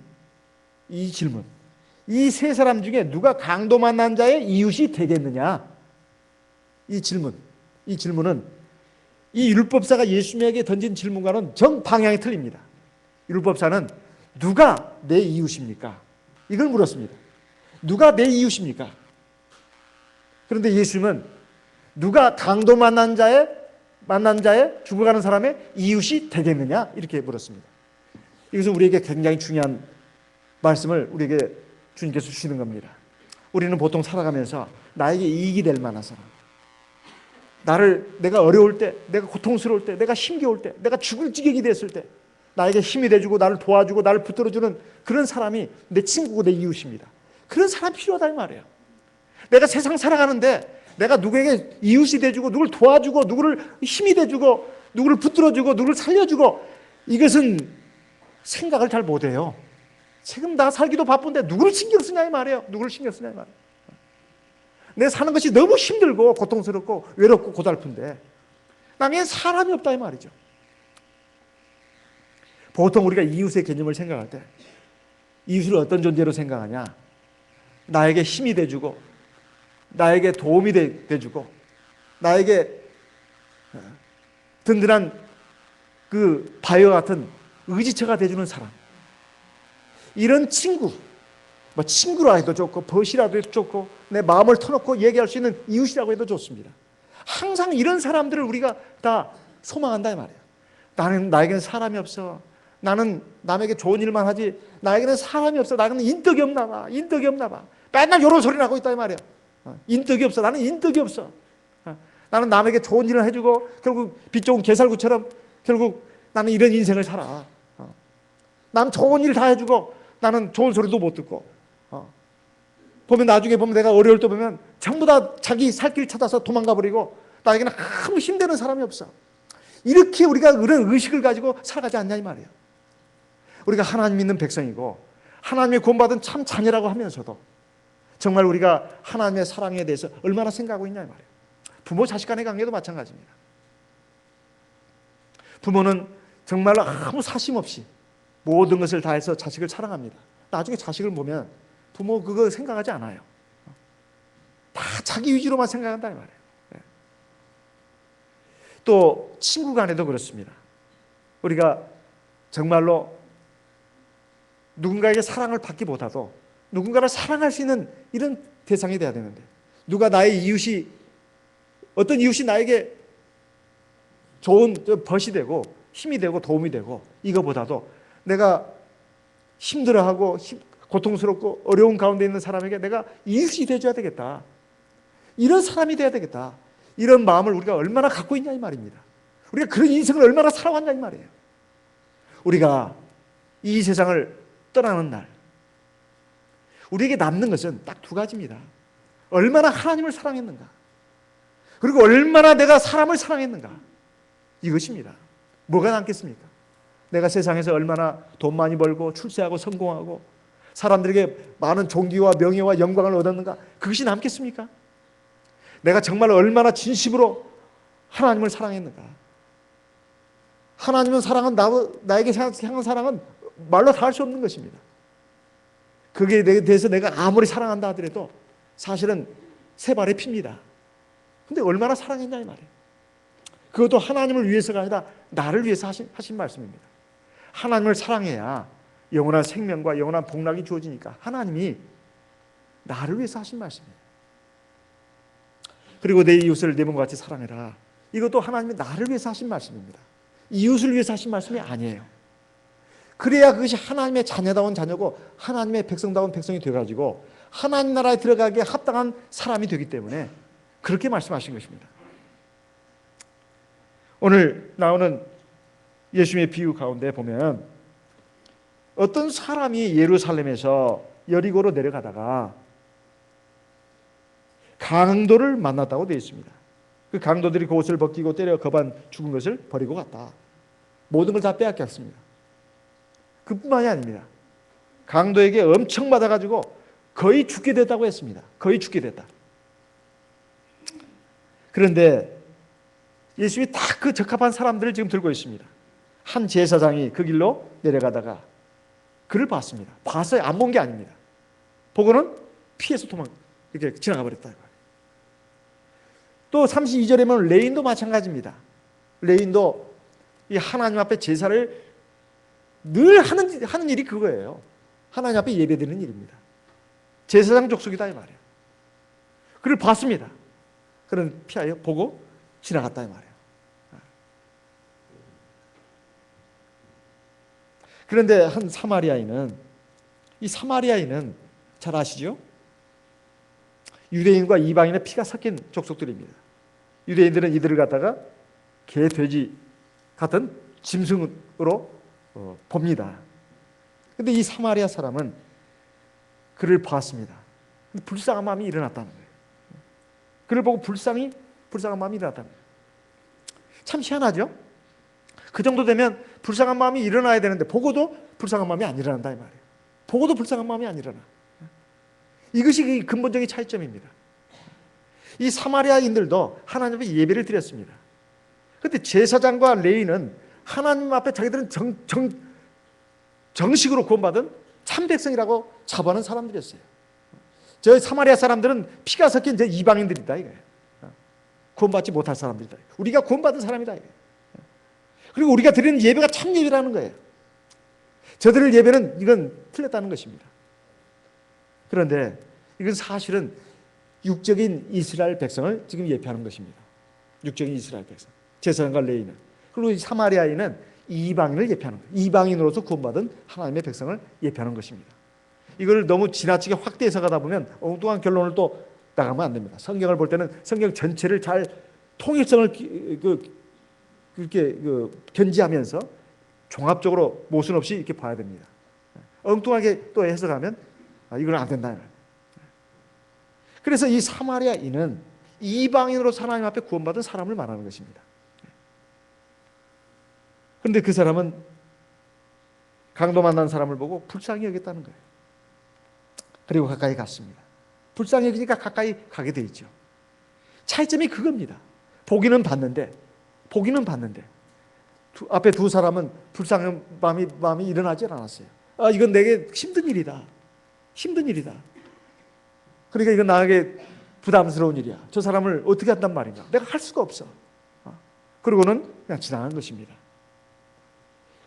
이 세 사람 중에 누가 강도 만난 자의 이웃이 되겠느냐? 이 질문은 이 율법사가 예수님에게 던진 질문과는 정방향이 틀립니다. 율법사는 누가 내 이웃입니까? 이걸 물었습니다. 누가 내 이웃입니까? 그런데 예수님은 누가 강도 만난 자의 죽어가는 사람의 이웃이 되겠느냐? 이렇게 물었습니다. 이것은 우리에게 굉장히 중요한 말씀을 우리에게 주님께서 주시는 겁니다. 우리는 보통 살아가면서 나에게 이익이 될 만한 사람, 내가 어려울 때, 내가 고통스러울 때, 내가 힘겨울 때, 내가 죽을 지경이 됐을 때 나에게 힘이 돼주고 나를 도와주고 나를 붙들어주는 그런 사람이 내 친구고 내 이웃입니다. 그런 사람이 필요하다 이 말이에요. 내가 세상 살아가는데 내가 누구에게 이웃이 돼주고 누구를 도와주고 누구를 힘이 돼주고 누구를 붙들어주고 누구를 살려주고 이것은 생각을 잘 못해요. 지금 나 살기도 바쁜데 누구를 신경 쓰냐 이 말이에요. 누구를 신경 쓰냐 이 말이에요. 내 사는 것이 너무 힘들고 고통스럽고 외롭고 고달픈데 나에겐 사람이 없다 이 말이죠. 보통 우리가 이웃의 개념을 생각할 때 이웃을 어떤 존재로 생각하냐? 나에게 힘이 돼주고 나에게 도움이 돼주고 나에게 든든한 그 바위와 같은 의지처가 돼주는 사람, 이런 친구, 뭐 친구라 해도 좋고 벗이라도 해도 좋고 내 마음을 터놓고 얘기할 수 있는 이웃이라고 해도 좋습니다. 항상 이런 사람들을 우리가 다 소망한다 이 말이에요. 나에게는 사람이 없어. 나는 남에게 좋은 일만 하지 나에게는 사람이 없어. 나는 인덕이 없나 봐. 맨날 이런 소리 나고 있다 이 말이에요. 인덕이 없어. 나는 인덕이 없어. 나는 남에게 좋은 일을 해주고 결국 빛 좋은 개살구처럼 결국 나는 이런 인생을 살아. 남 좋은 일 다 해주고 나는 좋은 소리도 못 듣고 나중에 보면 내가 어려울 때 보면 전부 다 자기 살 길 찾아서 도망가 버리고 나에게는 아무 힘되는 사람이 없어. 이렇게 우리가 그런 의식을 가지고 살아가지 않냐 이 말이에요. 우리가 하나님 믿는 백성이고 하나님의 구원받은 참 자녀라고 하면서도 정말 우리가 하나님의 사랑에 대해서 얼마나 생각하고 있냐 이 말이에요. 부모 자식 간의 관계도 마찬가지입니다. 부모는 정말로 아무 사심 없이 모든 것을 다해서 자식을 사랑합니다. 나중에 자식을 보면 부모 그거 생각하지 않아요. 다 자기 위주로만 생각한다 이 말이에요. 또 친구 간에도 그렇습니다. 우리가 정말로 누군가에게 사랑을 받기보다도 누군가를 사랑할 수 있는 이런 대상이 돼야 되는데 누가 나의 이웃이 어떤 이웃이 나에게 좋은 벗이 되고 힘이 되고 도움이 되고, 이거보다도 내가 힘들어하고 고통스럽고 어려운 가운데 있는 사람에게 내가 이웃이 되어줘야 되겠다, 이런 사람이 돼야 되겠다, 이런 마음을 우리가 얼마나 갖고 있냐 이 말입니다. 우리가 그런 인생을 얼마나 살아왔냐 이 말이에요. 우리가 이 세상을 떠나는 날 우리에게 남는 것은 딱 두 가지입니다. 얼마나 하나님을 사랑했는가, 그리고 얼마나 내가 사람을 사랑했는가, 이것입니다. 뭐가 남겠습니까? 내가 세상에서 얼마나 돈 많이 벌고 출세하고 성공하고 사람들에게 많은 존귀와 명예와 영광을 얻었는가, 그것이 남겠습니까? 내가 정말 얼마나 진심으로 하나님을 사랑했는가. 하나님은 사랑은 나에게 향한 사랑은 말로 다 할 수 없는 것입니다. 그게 대해서 내가 아무리 사랑한다 하더라도 사실은 세 발의 피입니다. 근데 얼마나 사랑했냐 이 말이에요. 그것도 하나님을 위해서가 아니라 나를 위해서 하신 말씀입니다. 하나님을 사랑해야 영원한 생명과 영원한 복락이 주어지니까 하나님이 나를 위해서 하신 말씀이에요. 그리고 내 이웃을 내 몸과 같이 사랑해라, 이것도 하나님이 나를 위해서 하신 말씀입니다. 이웃을 위해서 하신 말씀이 아니에요. 그래야 그것이 하나님의 자녀다운 자녀고 하나님의 백성다운 백성이 되어가지고 하나님 나라에 들어가기에 합당한 사람이 되기 때문에 그렇게 말씀하신 것입니다. 오늘 나오는 예수님의 비유 가운데 보면 어떤 사람이 예루살렘에서 여리고로 내려가다가 강도를 만났다고 되어 있습니다. 그 강도들이 그 옷을 벗기고 때려 거반 죽은 것을 버리고 갔다. 모든 걸 다 빼앗겼습니다. 그뿐만이 아닙니다. 강도에게 엄청 맞아가지고 거의 죽게 됐다고 했습니다. 거의 죽게 됐다. 그런데 예수님이 딱 그 적합한 사람들을 지금 들고 있습니다. 한 제사장이 그 길로 내려가다가 그를 봤습니다. 봤어요. 안 본 게 아닙니다. 보고는 피해서 이렇게 지나가 버렸다. 또 32절에 보면 레인도 마찬가지입니다. 레인도 이 하나님 앞에 제사를 늘 하는 일이 그거예요. 하나님 앞에 예배드리는 일입니다. 제사장 족속이다 이 말이에요. 그를 봤습니다. 그는 피하여 보고 지나갔다 이 말이에요. 그런데 한 사마리아인은, 이 사마리아인은 잘 아시죠? 유대인과 이방인의 피가 섞인 족속들입니다. 유대인들은 이들을 갖다가 개, 돼지 같은 짐승으로 봅니다. 그런데 이 사마리아 사람은 그를 봤습니다. 불쌍한 마음이 일어났다는 거예요. 그를 보고 불쌍한 마음이 일어났다는 거예요. 참 희한하죠? 그 정도 되면 불쌍한 마음이 일어나야 되는데 보고도 불쌍한 마음이 안 일어난다 이 말이에요. 보고도 불쌍한 마음이 안 일어나. 이것이 근본적인 차이점입니다. 이 사마리아인들도 하나님 앞에 예배를 드렸습니다. 그런데 제사장과 레위는 하나님 앞에 자기들은 정식으로 구원받은 참 백성이라고 자부하는 사람들이었어요. 저 사마리아 사람들은 피가 섞인 이방인들이다 이거예요. 구원받지 못할 사람들이다. 우리가 구원받은 사람이다 이거예요. 그리고 우리가 드리는 예배가 참 예배라는 거예요. 저들의 예배는 이건 틀렸다는 것입니다. 그런데 이건 사실은 육적인 이스라엘 백성을 지금 예표하는 것입니다. 육적인 이스라엘 백성, 제사장과 레위는. 그리고 이 사마리아인은 이방인을 예표하는 거예요. 이방인으로서 구원받은 하나님의 백성을 예표하는 것입니다. 이걸 너무 지나치게 확대해서 가다 보면 엉뚱한 결론을 또 나가면 안 됩니다. 성경을 볼 때는 성경 전체를 잘 통일성을 그렇게 견지하면서 종합적으로 모순 없이 이렇게 봐야 됩니다. 엉뚱하게 또 해석하면 이건 안 된다. 그래서 이 사마리아인은 이방인으로 하나님 앞에 구원받은 사람을 말하는 것입니다. 그런데 그 사람은 강도 만난 사람을 보고 불쌍히 여겼다는 거예요. 그리고 가까이 갔습니다. 불쌍히 여기니까 가까이 가게 돼 있죠. 차이점이 그겁니다. 보기는 봤는데 앞에 두 사람은 불쌍한 마음이 일어나지 않았어요. 이건 내게 힘든 일이다. 그러니까 이건 나에게 부담스러운 일이야. 저 사람을 어떻게 한단 말인가. 내가 할 수가 없어. 그러고는 그냥 지나간 것입니다.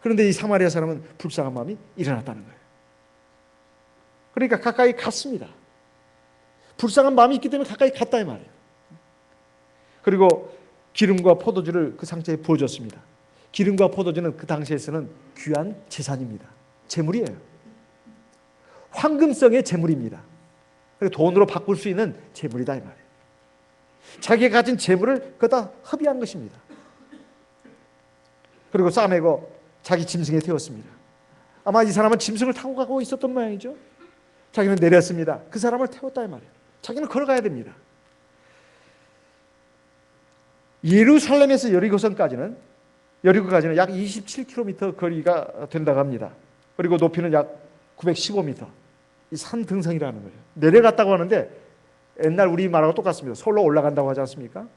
그런데 이 사마리아 사람은 불쌍한 마음이 일어났다는 거예요. 그러니까 가까이 갔습니다. 불쌍한 마음이 있기 때문에 가까이 갔다 이 말이에요. 그리고 기름과 포도주를 그 상자에 부어줬습니다. 기름과 포도주는 그 당시에서는 귀한 재산입니다. 재물이에요. 황금성의 재물입니다. 돈으로 바꿀 수 있는 재물이다 이 말이에요. 자기가 가진 재물을 그다 합의한 것입니다. 그리고 싸매고 자기 짐승에 태웠습니다. 아마 이 사람은 짐승을 타고 가고 있었던 모양이죠. 자기는 내렸습니다. 그 사람을 태웠다 이 말이에요. 자기는 걸어가야 됩니다. 예루살렘에서 여리고까지는 약 27km 거리가 된다고 합니다. 그리고 높이는 약 915m. 이 산 등성이라는 거예요. 내려갔다고 하는데 옛날 우리 말하고 똑같습니다. 서울로 올라간다고 하지 않습니까?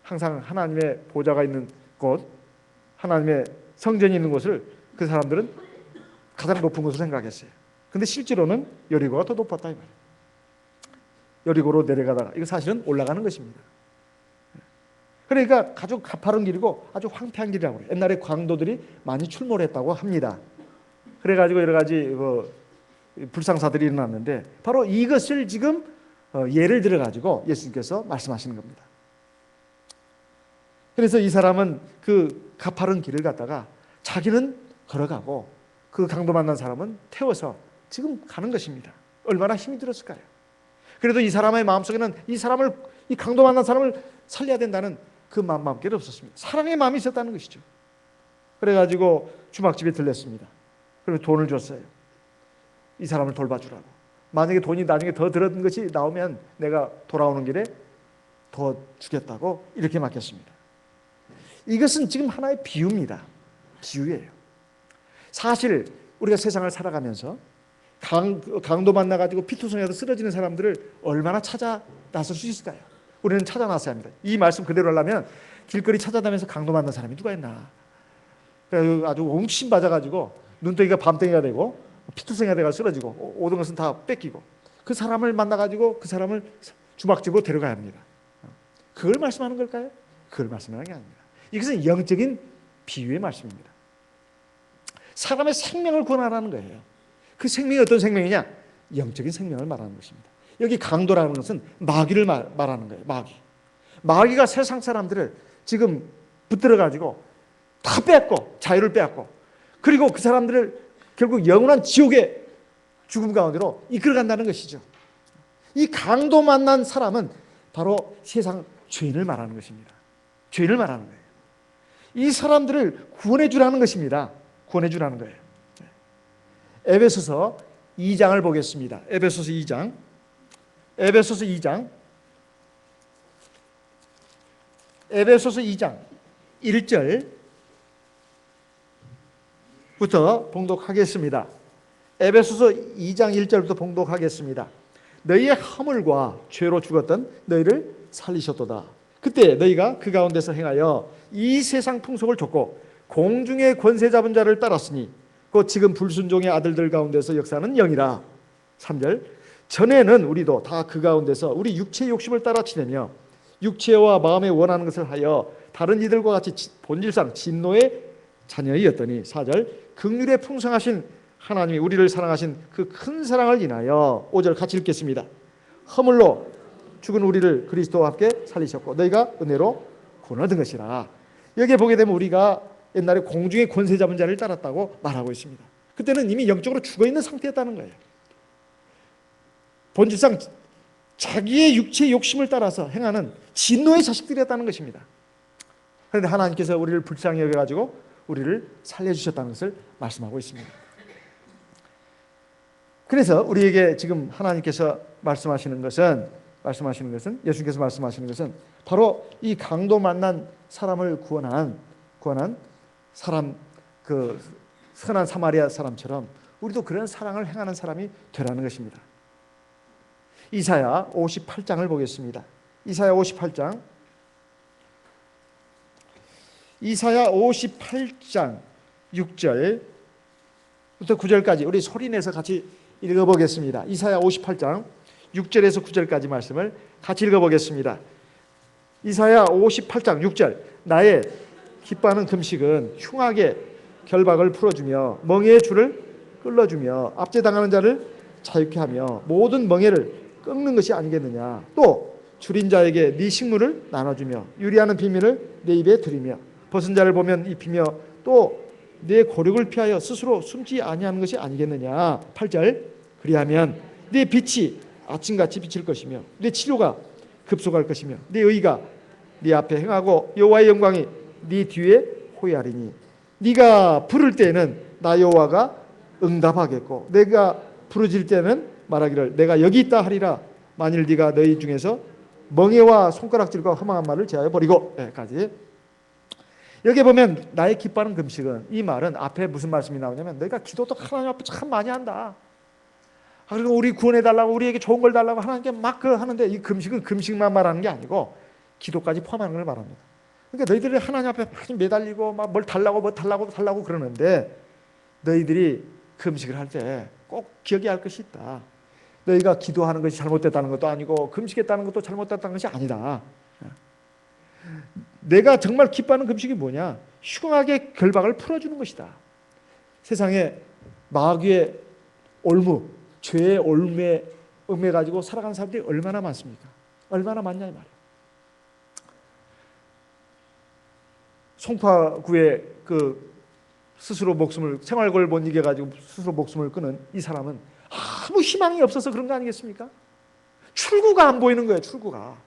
항상 하나님의 보좌가 있는 곳, 하나님의 성전이 있는 곳을 그 사람들은 가장 높은 곳으로 생각했어요. 근데 실제로는 여리고가 더 높았다 이 말이에요. 여리고로 내려가다가 이거 사실은 올라가는 것입니다. 그러니까 아주 가파른 길이고 아주 황폐한 길이라고 해요. 옛날에 광도들이 많이 출몰 했다고 합니다. 그래가지고 여러 가지 불상사들이 일어났는데 바로 이것을 지금 예를 들어가지고 예수님께서 말씀하시는 겁니다. 그래서 이 사람은 그 가파른 길을 갔다가 자기는 걸어가고 그 강도 만난 사람은 태워서 지금 가는 것입니다. 얼마나 힘이 들었을까요? 그래도 이 사람의 마음속에는 이 강도 만난 사람을 살려야 된다는 그 마음밖에 없었습니다. 사랑의 마음이 있었다는 것이죠. 그래가지고 주막집에 들렸습니다. 그리고 돈을 줬어요. 이 사람을 돌봐주라고. 만약에 돈이 나중에 더 들었던 것이 나오면 내가 돌아오는 길에 더 주겠다고 이렇게 맡겼습니다. 이것은 지금 하나의 비유입니다. 비유예요. 사실 우리가 세상을 살아가면서 강도 만나가지고 피투성이라도 쓰러지는 사람들을 얼마나 찾아 나설 수 있을까요? 우리는 찾아 나서야 합니다. 이 말씀 그대로 하려면 길거리 찾아다니면서 강도 만난 사람이 누가 있나? 아주 옹신 맞아가지고 눈덩이가 밤덩이가 되고 피투성이가 돼가 쓰러지고 오던 것은 다 뺏기고 그 사람을 만나가지고 그 사람을 주막집으로 데려가야 합니다. 그걸 말씀하는 걸까요? 그걸 말씀하는 게 아닙니다. 이것은 영적인 비유의 말씀입니다. 사람의 생명을 구원하라는 거예요. 그 생명이 어떤 생명이냐? 영적인 생명을 말하는 것입니다. 여기 강도라는 것은 마귀를 말하는 거예요. 마귀가 세상 사람들을 지금 붙들어가지고 다 뺏고 자유를 빼앗고 그리고 그 사람들을 결국 영원한 지옥의 죽음 가운데로 이끌어간다는 것이죠. 이 강도 만난 사람은 바로 세상 죄인을 말하는 것입니다. 죄인을 말하는 거예요. 이 사람들을 구원해 주라는 것입니다. 구원해 주라는 거예요. 에베소서 2장을 보겠습니다. 에베소서 2장 1절부터 봉독하겠습니다. 에베소서 2장 1절부터 봉독하겠습니다. 너희의 허물과 죄로 죽었던 너희를 살리셨도다. 그때 너희가 그 가운데서 행하여 이 세상 풍속을 좇고 공중의 권세 잡은 자를 따랐으니 곧 지금 불순종의 아들들 가운데서 역사하는 영이라. 3절 전에는 우리도 다 그 가운데서 우리 육체의 욕심을 따라 지내며 육체와 마음에 원하는 것을 하여 다른 이들과 같이 본질상 진노의 자녀이었더니. 4절 긍휼에 풍성하신 하나님이 우리를 사랑하신 그 큰 사랑을 인하여. 5절 같이 읽겠습니다. 허물로 죽은 우리를 그리스도와 함께 살리셨고 너희가 은혜로 구원을 얻은 것이라. 여기에 보게 되면 우리가 옛날에 공중의 권세 잡은 자를 따랐다고 말하고 있습니다. 그때는 이미 영적으로 죽어있는 상태였다는 거예요. 본질상 자기의 육체의 욕심을 따라서 행하는 진노의 자식들이었다는 것입니다. 그런데 하나님께서 우리를 불쌍히 여겨가지고 우리를 살려주셨다는 것을 말씀하고 있습니다. 그래서 우리에게 지금 하나님께서 말씀하시는 것은 예수님께서 말씀하시는 것은 바로 이 강도 만난 사람을 구원한 사람, 그 선한 사마리아 사람처럼 우리도 그런 사랑을 행하는 사람이 되라는 것입니다. 이사야 58장을 보겠습니다. 이사야 58장 6절부터 9절까지 우리 소리내서 같이 읽어보겠습니다. 이사야 58장 6절에서 9절까지 말씀을 같이 읽어보겠습니다. 이사야 58장 6절 나의 기뻐하는 금식은 흉하게 결박을 풀어주며 멍에의 줄을 끌어주며 압제당하는 자를 자유케 하며 모든 멍에를 꺾는 것이 아니겠느냐. 또 줄인 자에게 네 식물을 나눠주며 유리하는 비밀을 내 입에 들이며 벗은 자를 보면 입히며 또 내 고력을 피하여 스스로 숨지 아니하는 것이 아니겠느냐. 8절 그리하면 네 빛이 아침같이 비칠 것이며 네 치료가 급속할 것이며 네 의가 네 앞에 행하고 여호와의 영광이 네 뒤에 호위하리니 네가 부를 때에는 나 여호와가 응답하겠고 내가 부르짖을 때는 말하기를 내가 여기 있다 하리라. 만일 네가 너희 중에서 멍에와 손가락질과 허망한 말을 제하여 버리고 까지. 여기 보면 나의 기뻐하는 금식은, 이 말은 앞에 무슨 말씀이 나오냐면 너희가 기도도 하나님 앞에 참 많이 한다. 그리고 우리 구원해 달라고 우리에게 좋은 걸 달라고 하나님께 막 하는데 이 금식은 금식만 말하는 게 아니고 기도까지 포함하는 걸 말합니다. 그러니까 너희들이 하나님 앞에 많이 매달리고 막 뭘 달라고 뭐 달라고 그러는데 너희들이 금식을 할 때 꼭 기억해야 할 것이 있다. 너희가 기도하는 것이 잘못됐다는 것도 아니고 금식했다는 것도 잘못됐다는 것이 아니다. 내가 정말 기뻐하는 금식이 뭐냐? 흉악의 결박을 풀어주는 것이다. 세상에 마귀의 올무, 죄의 올무에 가지고 살아가는 사람들이 얼마나 많습니까? 얼마나 많냐 이 말이야. 송파구에 그 스스로 목숨을 생활고를 못 이겨 가지고 스스로 목숨을 끊은 이 사람은 아무 희망이 없어서 그런 거 아니겠습니까? 출구가 안 보이는 거예요. 출구가.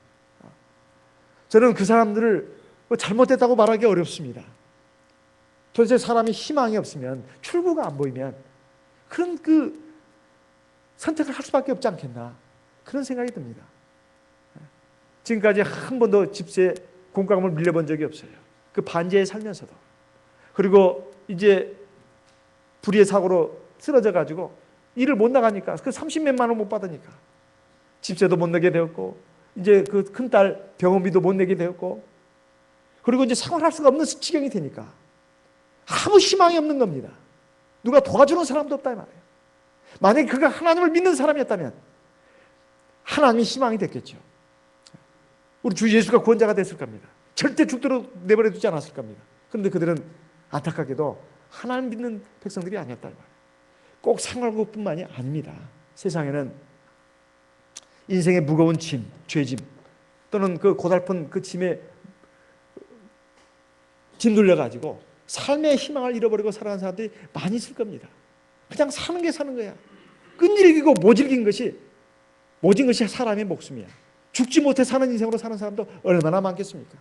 저는 그 사람들을 잘못됐다고 말하기 어렵습니다. 도대체 사람이 희망이 없으면, 출구가 안 보이면 그런 그 선택을 할 수밖에 없지 않겠나, 그런 생각이 듭니다. 지금까지 한 번도 집세 공과금을 밀려본 적이 없어요. 그 반지하에 살면서도. 그리고 이제 불의의 사고로 쓰러져 가지고 일을 못 나가니까, 그 30몇만 원 못 받으니까 집세도 못 내게 되었고, 이제 그 큰딸 병원비도 못 내게 되었고, 그리고 이제 생활할 수가 없는 지경이 되니까 아무 희망이 없는 겁니다. 누가 도와주는 사람도 없다 이 말이에요. 만약에 그가 하나님을 믿는 사람이었다면 하나님이 희망이 됐겠죠. 우리 주 예수가 구원자가 됐을 겁니다. 절대 죽도록 내버려 두지 않았을 겁니다. 그런데 그들은 안타깝게도 하나님 믿는 백성들이 아니었다 이 말이에요. 꼭 생활고뿐만이 아닙니다. 세상에는 인생의 무거운 짐, 죄짐, 또는 그 고달픈 그 짐에 짓눌려가지고 삶의 희망을 잃어버리고 살아가는 사람들이 많이 있을 겁니다. 그냥 사는 게 사는 거야. 끈질기고 모진 것이 사람의 목숨이야. 죽지 못해 사는 인생으로 사는 사람도 얼마나 많겠습니까?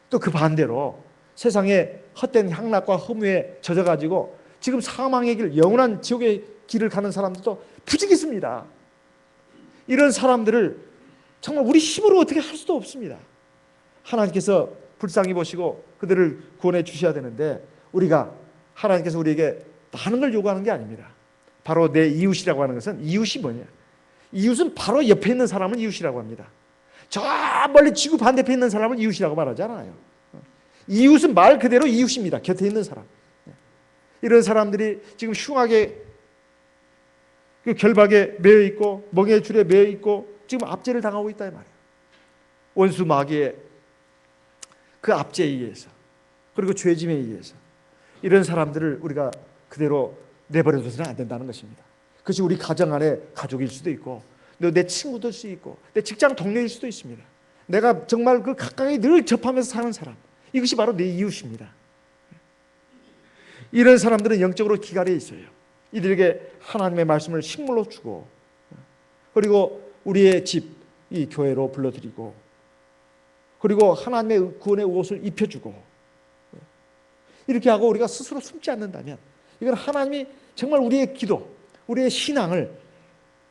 또 그 반대로 세상에 헛된 향락과 허무에 젖어가지고 지금 사망의 길, 영원한 지옥의 길을 가는 사람들도 부지기 있습니다. 이런 사람들을 정말 우리 힘으로 어떻게 할 수도 없습니다. 하나님께서 불쌍히 보시고 그들을 구원해 주셔야 되는데, 우리가 하나님께서 우리에게 많은 걸 요구하는 게 아닙니다. 바로 내 이웃이라고 하는 것은, 이웃이 뭐냐? 이웃은 바로 옆에 있는 사람을 이웃이라고 합니다. 저 멀리 지구 반대편에 있는 사람을 이웃이라고 말하지 않아요. 이웃은 말 그대로 이웃입니다. 곁에 있는 사람. 이런 사람들이 지금 흉하게 그 결박에 매여 있고 멍에 줄에 매여 있고 지금 압제를 당하고 있다 이 말이에요. 원수 마귀의 그 압제에 의해서, 그리고 죄짐에 의해서 이런 사람들을 우리가 그대로 내버려둬서는 안 된다는 것입니다. 그것이 우리 가정 안에 가족일 수도 있고, 내 친구들 수도 있고, 내 직장 동료일 수도 있습니다. 내가 정말 그 가까이 늘 접하면서 사는 사람, 이것이 바로 내 이웃입니다. 이런 사람들은 영적으로 기갈에 있어요. 이들에게 하나님의 말씀을 식물로 주고, 그리고 우리의 집, 이 교회로 불러들이고, 그리고 하나님의 구원의 옷을 입혀주고, 이렇게 하고 우리가 스스로 숨지 않는다면 이건 하나님이 정말 우리의 기도, 우리의 신앙을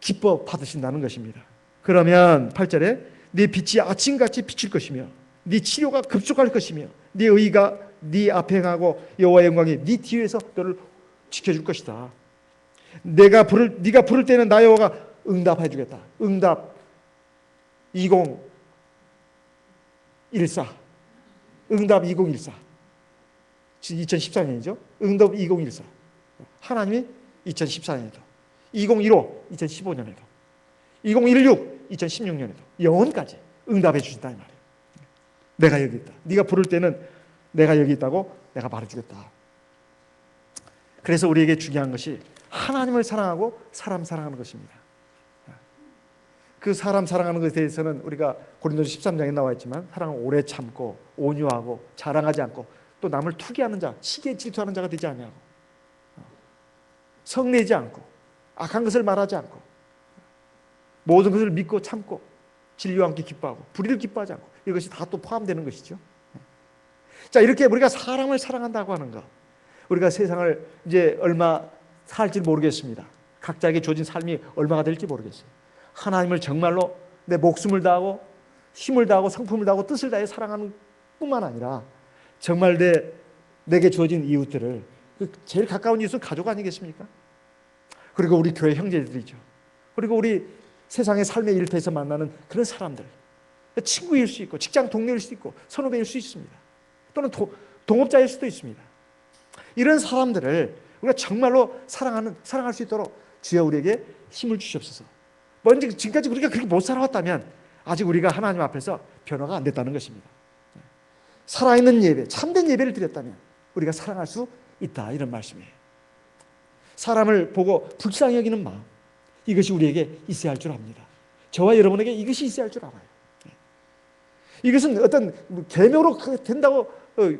기뻐 받으신다는 것입니다. 그러면 8절에 네 빛이 아침같이 비칠 것이며 네 치료가 급속할 것이며 네 의가 네 앞에 행하고 여호와의 영광이 네 뒤에서 너를 지켜줄 것이다. 네가 부를 때는 나 여호와가 응답해 주겠다. 응답 2014, 응답 2014, 2014년이죠. 응답 2014. 하나님이 2014년에도, 2015, 2015년에도, 2016, 2016년에도 영원까지 응답해 주신다 이 말이에요. 내가 여기 있다. 네가 부를 때는 내가 여기 있다고 내가 말해주겠다. 그래서 우리에게 중요한 것이 하나님을 사랑하고 사람 사랑하는 것입니다. 그 사람 사랑하는 것에 대해서는 우리가 고린도서 13장에 나와 있지만 사랑은 오래 참고 온유하고 자랑하지 않고 또 남을 투기하는 자, 시기에 질투하는 자가 되지 아니하고 성내지 않고 악한 것을 말하지 않고 모든 것을 믿고 참고 진리와 함께 기뻐하고 불의를 기뻐하지 않고 이것이 다 또 포함되는 것이죠. 자, 이렇게 우리가 사람을 사랑한다고 하는 것, 우리가 세상을 이제 얼마 살지 모르겠습니다. 각자에게 주어진 삶이 얼마가 될지 모르겠어요. 하나님을 정말로 내 목숨을 다하고 힘을 다하고 성품을 다하고 뜻을 다해 사랑하는 뿐만 아니라 정말 내게 주어진 이웃들을, 제일 가까운 이웃은 가족 아니겠습니까? 그리고 우리 교회 형제들이죠. 그리고 우리 세상의 삶의 일터에서 만나는 그런 사람들, 친구일 수 있고 직장 동료일 수 있고 선후배일 수 있습니다. 또는 동업자일 수도 있습니다. 이런 사람들을 우리가 정말로 사랑할 수 있도록 주여 우리에게 힘을 주시옵소서. 먼저 지금까지 우리가 그렇게 못 살아왔다면 아직 우리가 하나님 앞에서 변화가 안 됐다는 것입니다. 살아있는 예배, 참된 예배를 드렸다면 우리가 사랑할 수 있다, 이런 말씀이에요. 사람을 보고 불쌍히 여기는 마음, 이것이 우리에게 있어야 할 줄 압니다. 저와 여러분에게 이것이 있어야 할 줄 알아요. 이것은 어떤 계명으로 된다고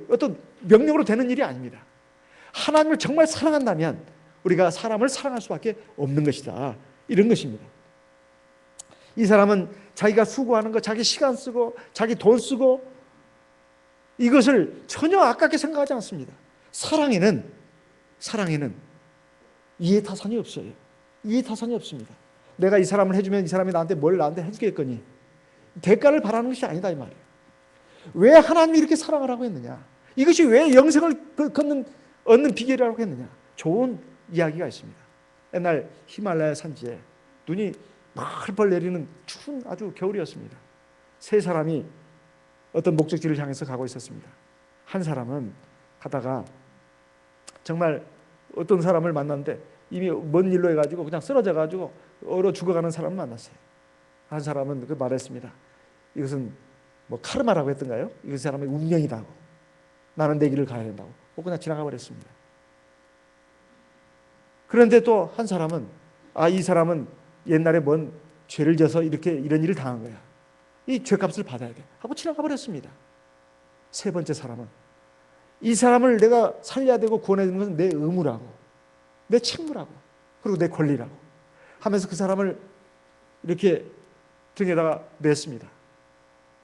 어떤 명령으로 되는 일이 아닙니다. 하나님을 정말 사랑한다면 우리가 사람을 사랑할 수밖에 없는 것이다, 이런 것입니다. 이 사람은 자기가 수고하는 것, 자기 시간 쓰고 자기 돈 쓰고 이것을 전혀 아깝게 생각하지 않습니다. 사랑에는 이해타산이 없어요. 이해타산이 없습니다. 내가 이 사람을 해주면 이 사람이 뭘 나한테 해주겠거니, 대가를 바라는 것이 아니다, 이 말이에요. 왜 하나님이 이렇게 사랑하라고 했느냐, 이것이 왜 영생을 얻는 비결이라고 했느냐, 좋은 이야기가 있습니다. 옛날 히말라야 산지에 눈이 펄펄 내리는 추운 아주 겨울이었습니다. 세 사람이 어떤 목적지를 향해서 가고 있었습니다. 한 사람은 가다가 정말 어떤 사람을 만났는데 이미 먼 일로 해가지고 그냥 쓰러져가지고 얼어 죽어가는 사람을 만났어요. 한 사람은 그 말했습니다. 이것은 카르마라고 했던가요? 이 사람의 운명이다고, 나는 내 길을 가야 된다고, 그냥 지나가 버렸습니다. 그런데 또 한 사람은 이 사람은 옛날에 뭔 죄를 져서 이런 일을 당한 거야, 이 죄값을 받아야 돼 하고 지나가 버렸습니다. 세 번째 사람은 이 사람을 내가 살려야 되고 구원해야 되는 것은 내 의무라고, 내 책무라고, 그리고 내 권리라고 하면서 그 사람을 이렇게 등에다가 맸습니다.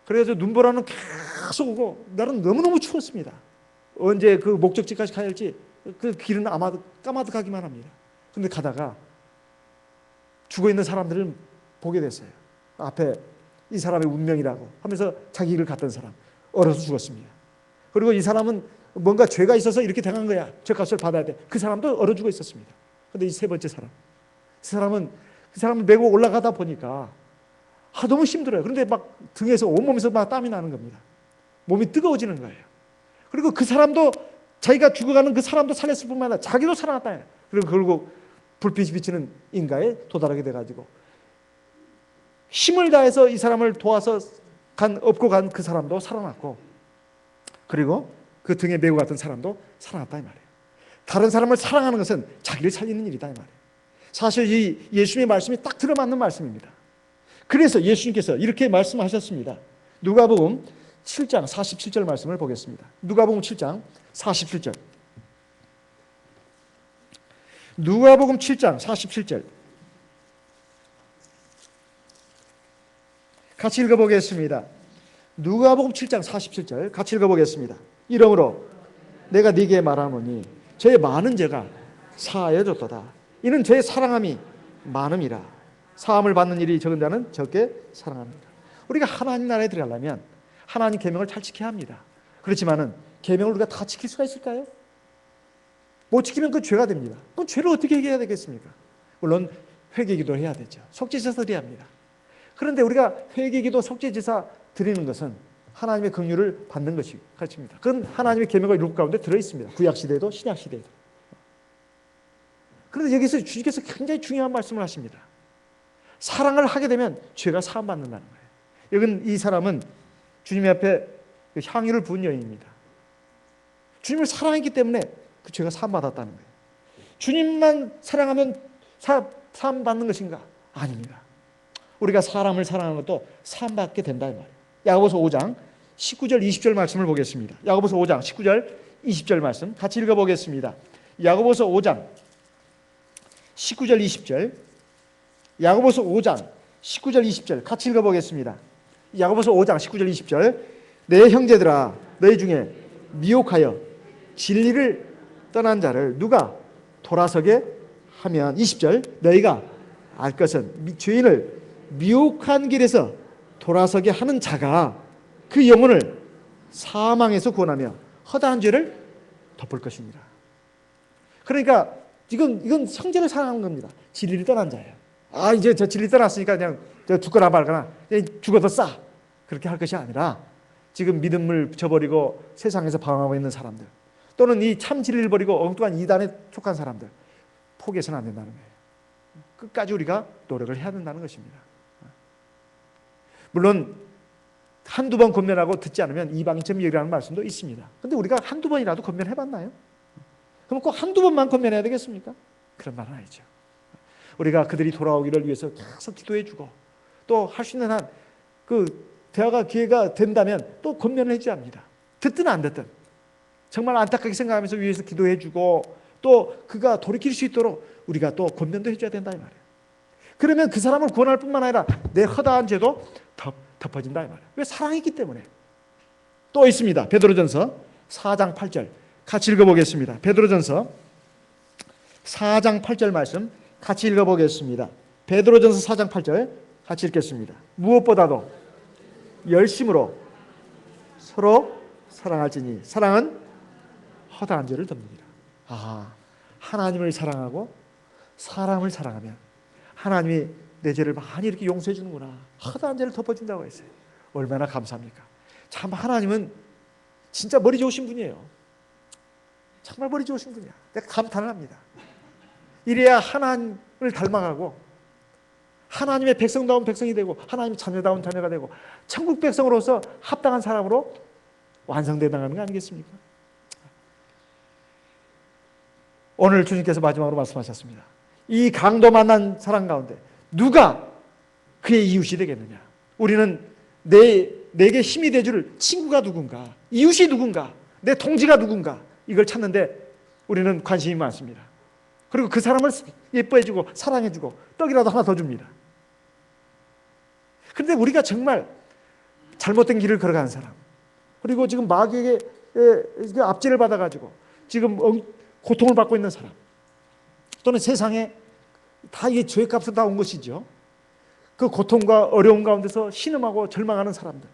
그래서 눈보라는 계속 오고 날은 너무너무 추웠습니다. 언제 그 목적지까지 가야 할지 그 길은 아마도 까마득하기만 합니다. 그런데 가다가 죽어있는 사람들을 보게 됐어요. 앞에 이 사람의 운명이라고 하면서 자기 길을 갔던 사람 얼어서 죽었습니다. 그리고 이 사람은 뭔가 죄가 있어서 이렇게 당한 거야, 죄값을 받아야 돼. 그 사람도 얼어 죽어 있었습니다. 그런데 이 세 번째 사람, 그 사람을 메고 올라가다 보니까 너무 힘들어요. 그런데 막 등에서 온몸에서 막 땀이 나는 겁니다. 몸이 뜨거워지는 거예요. 그리고 그 사람도 자기가 죽어가는 그 사람도 살렸을 뿐만 아니라 자기도 살아났다. 그리고 결국 불빛이 비치는 인가에 도달하게 돼가지고 힘을 다해서 이 사람을 도와서 업고 간 그 사람도 살아났고, 그리고 그 등에 메고 갔던 사람도 살아났다, 이 말이에요. 다른 사람을 사랑하는 것은 자기를 살리는 일이다, 이 말이에요. 사실 이 예수님의 말씀이 딱 들어맞는 말씀입니다. 그래서 예수님께서 이렇게 말씀하셨습니다. 누가복음 7장 47절 말씀을 보겠습니다. 누가복음 7장 47절. 누가복음 7장 47절. 같이 읽어보겠습니다. 누가복음 7장 47절 같이 읽어보겠습니다. 이러므로 내가 네게 말하노니 저의 많은 죄가 사하여졌도다. 이는 저의 사랑함이 많음이라. 사함을 받는 일이 적은 자는 적게 사랑합니다. 우리가 하나님 나라에 들어가려면 하나님 계명을 잘 지켜야 합니다. 그렇지만은 계명을 우리가 다 지킬 수가 있을까요? 못 지키면 그 죄가 됩니다. 그럼 죄를 어떻게 해야 되겠습니까? 물론 회개기도 해야 되죠. 속죄제사 드려야 합니다. 그런데 우리가 회개기도 속죄제사 드리는 것은 하나님의 긍휼을 받는 것이 가르칩니다. 그건 하나님의 계명과 율법 가운데 들어있습니다. 구약시대에도 신약시대에도. 그런데 여기서 주님께서 굉장히 중요한 말씀을 하십니다. 사랑을 하게 되면 죄가 사함받는다는 거예요. 여긴 이 사람은 주님 앞에 향유를 부은 여인입니다. 주님을 사랑했기 때문에 그 죄가 사함받았다는 거예요. 주님만 사랑하면 사함받는 것인가? 아닙니다. 우리가 사람을 사랑하는 것도 사함받게 된다 이 말이에요. 야고보서 5장 19절 20절 말씀을 보겠습니다. 야고보서 5장 19절 20절 말씀 같이 읽어보겠습니다. 야고보서 5장 19절 20절 야고보서 5장 19절 20절 같이 읽어보겠습니다. 야고보서 5장 19절 20절 내 형제들아 너희 중에 미혹하여 진리를 떠난 자를 누가 돌아서게 하면 20절 너희가 알 것은 죄인을 미혹한 길에서 돌아서게 하는 자가 그 영혼을 사망에서 구원하며 허다한 죄를 덮을 것입니다. 그러니까 이건 형제를 사랑하는 겁니다. 진리를 떠난 자예요. 이제 저 진리 떠났으니까 그냥 죽거나 말거나 죽어도 싸 그렇게 할 것이 아니라 지금 믿음을 저버리고 세상에서 방황하고 있는 사람들 또는 이 참 진리를 버리고 엉뚱한 이단에 속한 사람들 포기해서는 안 된다는 거예요. 끝까지 우리가 노력을 해야 된다는 것입니다. 물론 한두 번 권면하고 듣지 않으면 이방인처럼 말씀도 있습니다. 그런데 우리가 한두 번이라도 권면해봤나요? 그럼 꼭 한두 번만 권면해야 되겠습니까? 그런 말은 아니죠. 우리가 그들이 돌아오기를 위해서 계속 기도해주고 또 할 수 있는 한 그 대화가 기회가 된다면 또 권면을 해줘야 합니다. 듣든 안 듣든 정말 안타깝게 생각하면서 위해서 기도해주고 또 그가 돌이킬 수 있도록 우리가 또 권면도 해줘야 된다 이 말이에요. 그러면 그 사람을 구원할 뿐만 아니라 내 허다한 죄도 덮어진다 이 말이에요. 왜? 사랑이기 때문에. 또 있습니다. 베드로전서 4장 8절 같이 읽어보겠습니다. 베드로전서 4장 8절 말씀 같이 읽어보겠습니다. 베드로전서 4장 8절 같이 읽겠습니다. 무엇보다도 열심으로 서로 사랑할지니 사랑은 허다한 죄를 덮느니라. 하나님을 사랑하고 사람을 사랑하면 하나님이 내 죄를 많이 이렇게 용서해 주는구나. 허다한 죄를 덮어준다고 했어요. 얼마나 감사합니까? 참 하나님은 진짜 머리 좋으신 분이에요. 정말 머리 좋으신 분이야. 내가 감탄을 합니다. 이래야 하나님을 닮아가고 하나님의 백성다운 백성이 되고 하나님의 자녀다운 자녀가 되고 천국 백성으로서 합당한 사람으로 완성되어나가는 거 아니겠습니까? 오늘 주님께서 마지막으로 말씀하셨습니다. 이 강도 만난 사람 가운데 누가 그의 이웃이 되겠느냐? 우리는 내게 힘이 돼줄 친구가 누군가, 이웃이 누군가, 내 동지가 누군가 이걸 찾는데 우리는 관심이 많습니다. 그리고 그 사람을 예뻐해주고 사랑해주고 떡이라도 하나 더 줍니다. 그런데 우리가 정말 잘못된 길을 걸어가는 사람, 그리고 지금 마귀에게 압제를 받아가지고 지금 고통을 받고 있는 사람, 또는 세상에 다 이게 죄값으로 다 온 것이죠. 그 고통과 어려움 가운데서 신음하고 절망하는 사람들,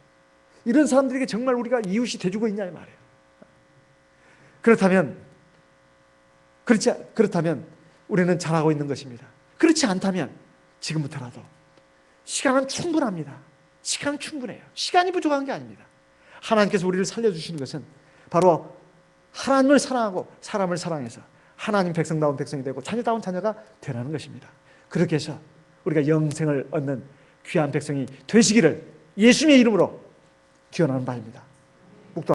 이런 사람들에게 정말 우리가 이웃이 돼주고 있냐 이 말이에요. 그렇다면 우리는 잘하고 있는 것입니다. 그렇지 않다면 지금부터라도 시간은 충분합니다. 시간은 충분해요. 시간이 부족한 게 아닙니다. 하나님께서 우리를 살려주시는 것은 바로 하나님을 사랑하고 사람을 사랑해서 하나님 백성다운 백성이 되고 자녀다운 자녀가 되라는 것입니다. 그렇게 해서 우리가 영생을 얻는 귀한 백성이 되시기를 예수님의 이름으로 기원하는 바입니다.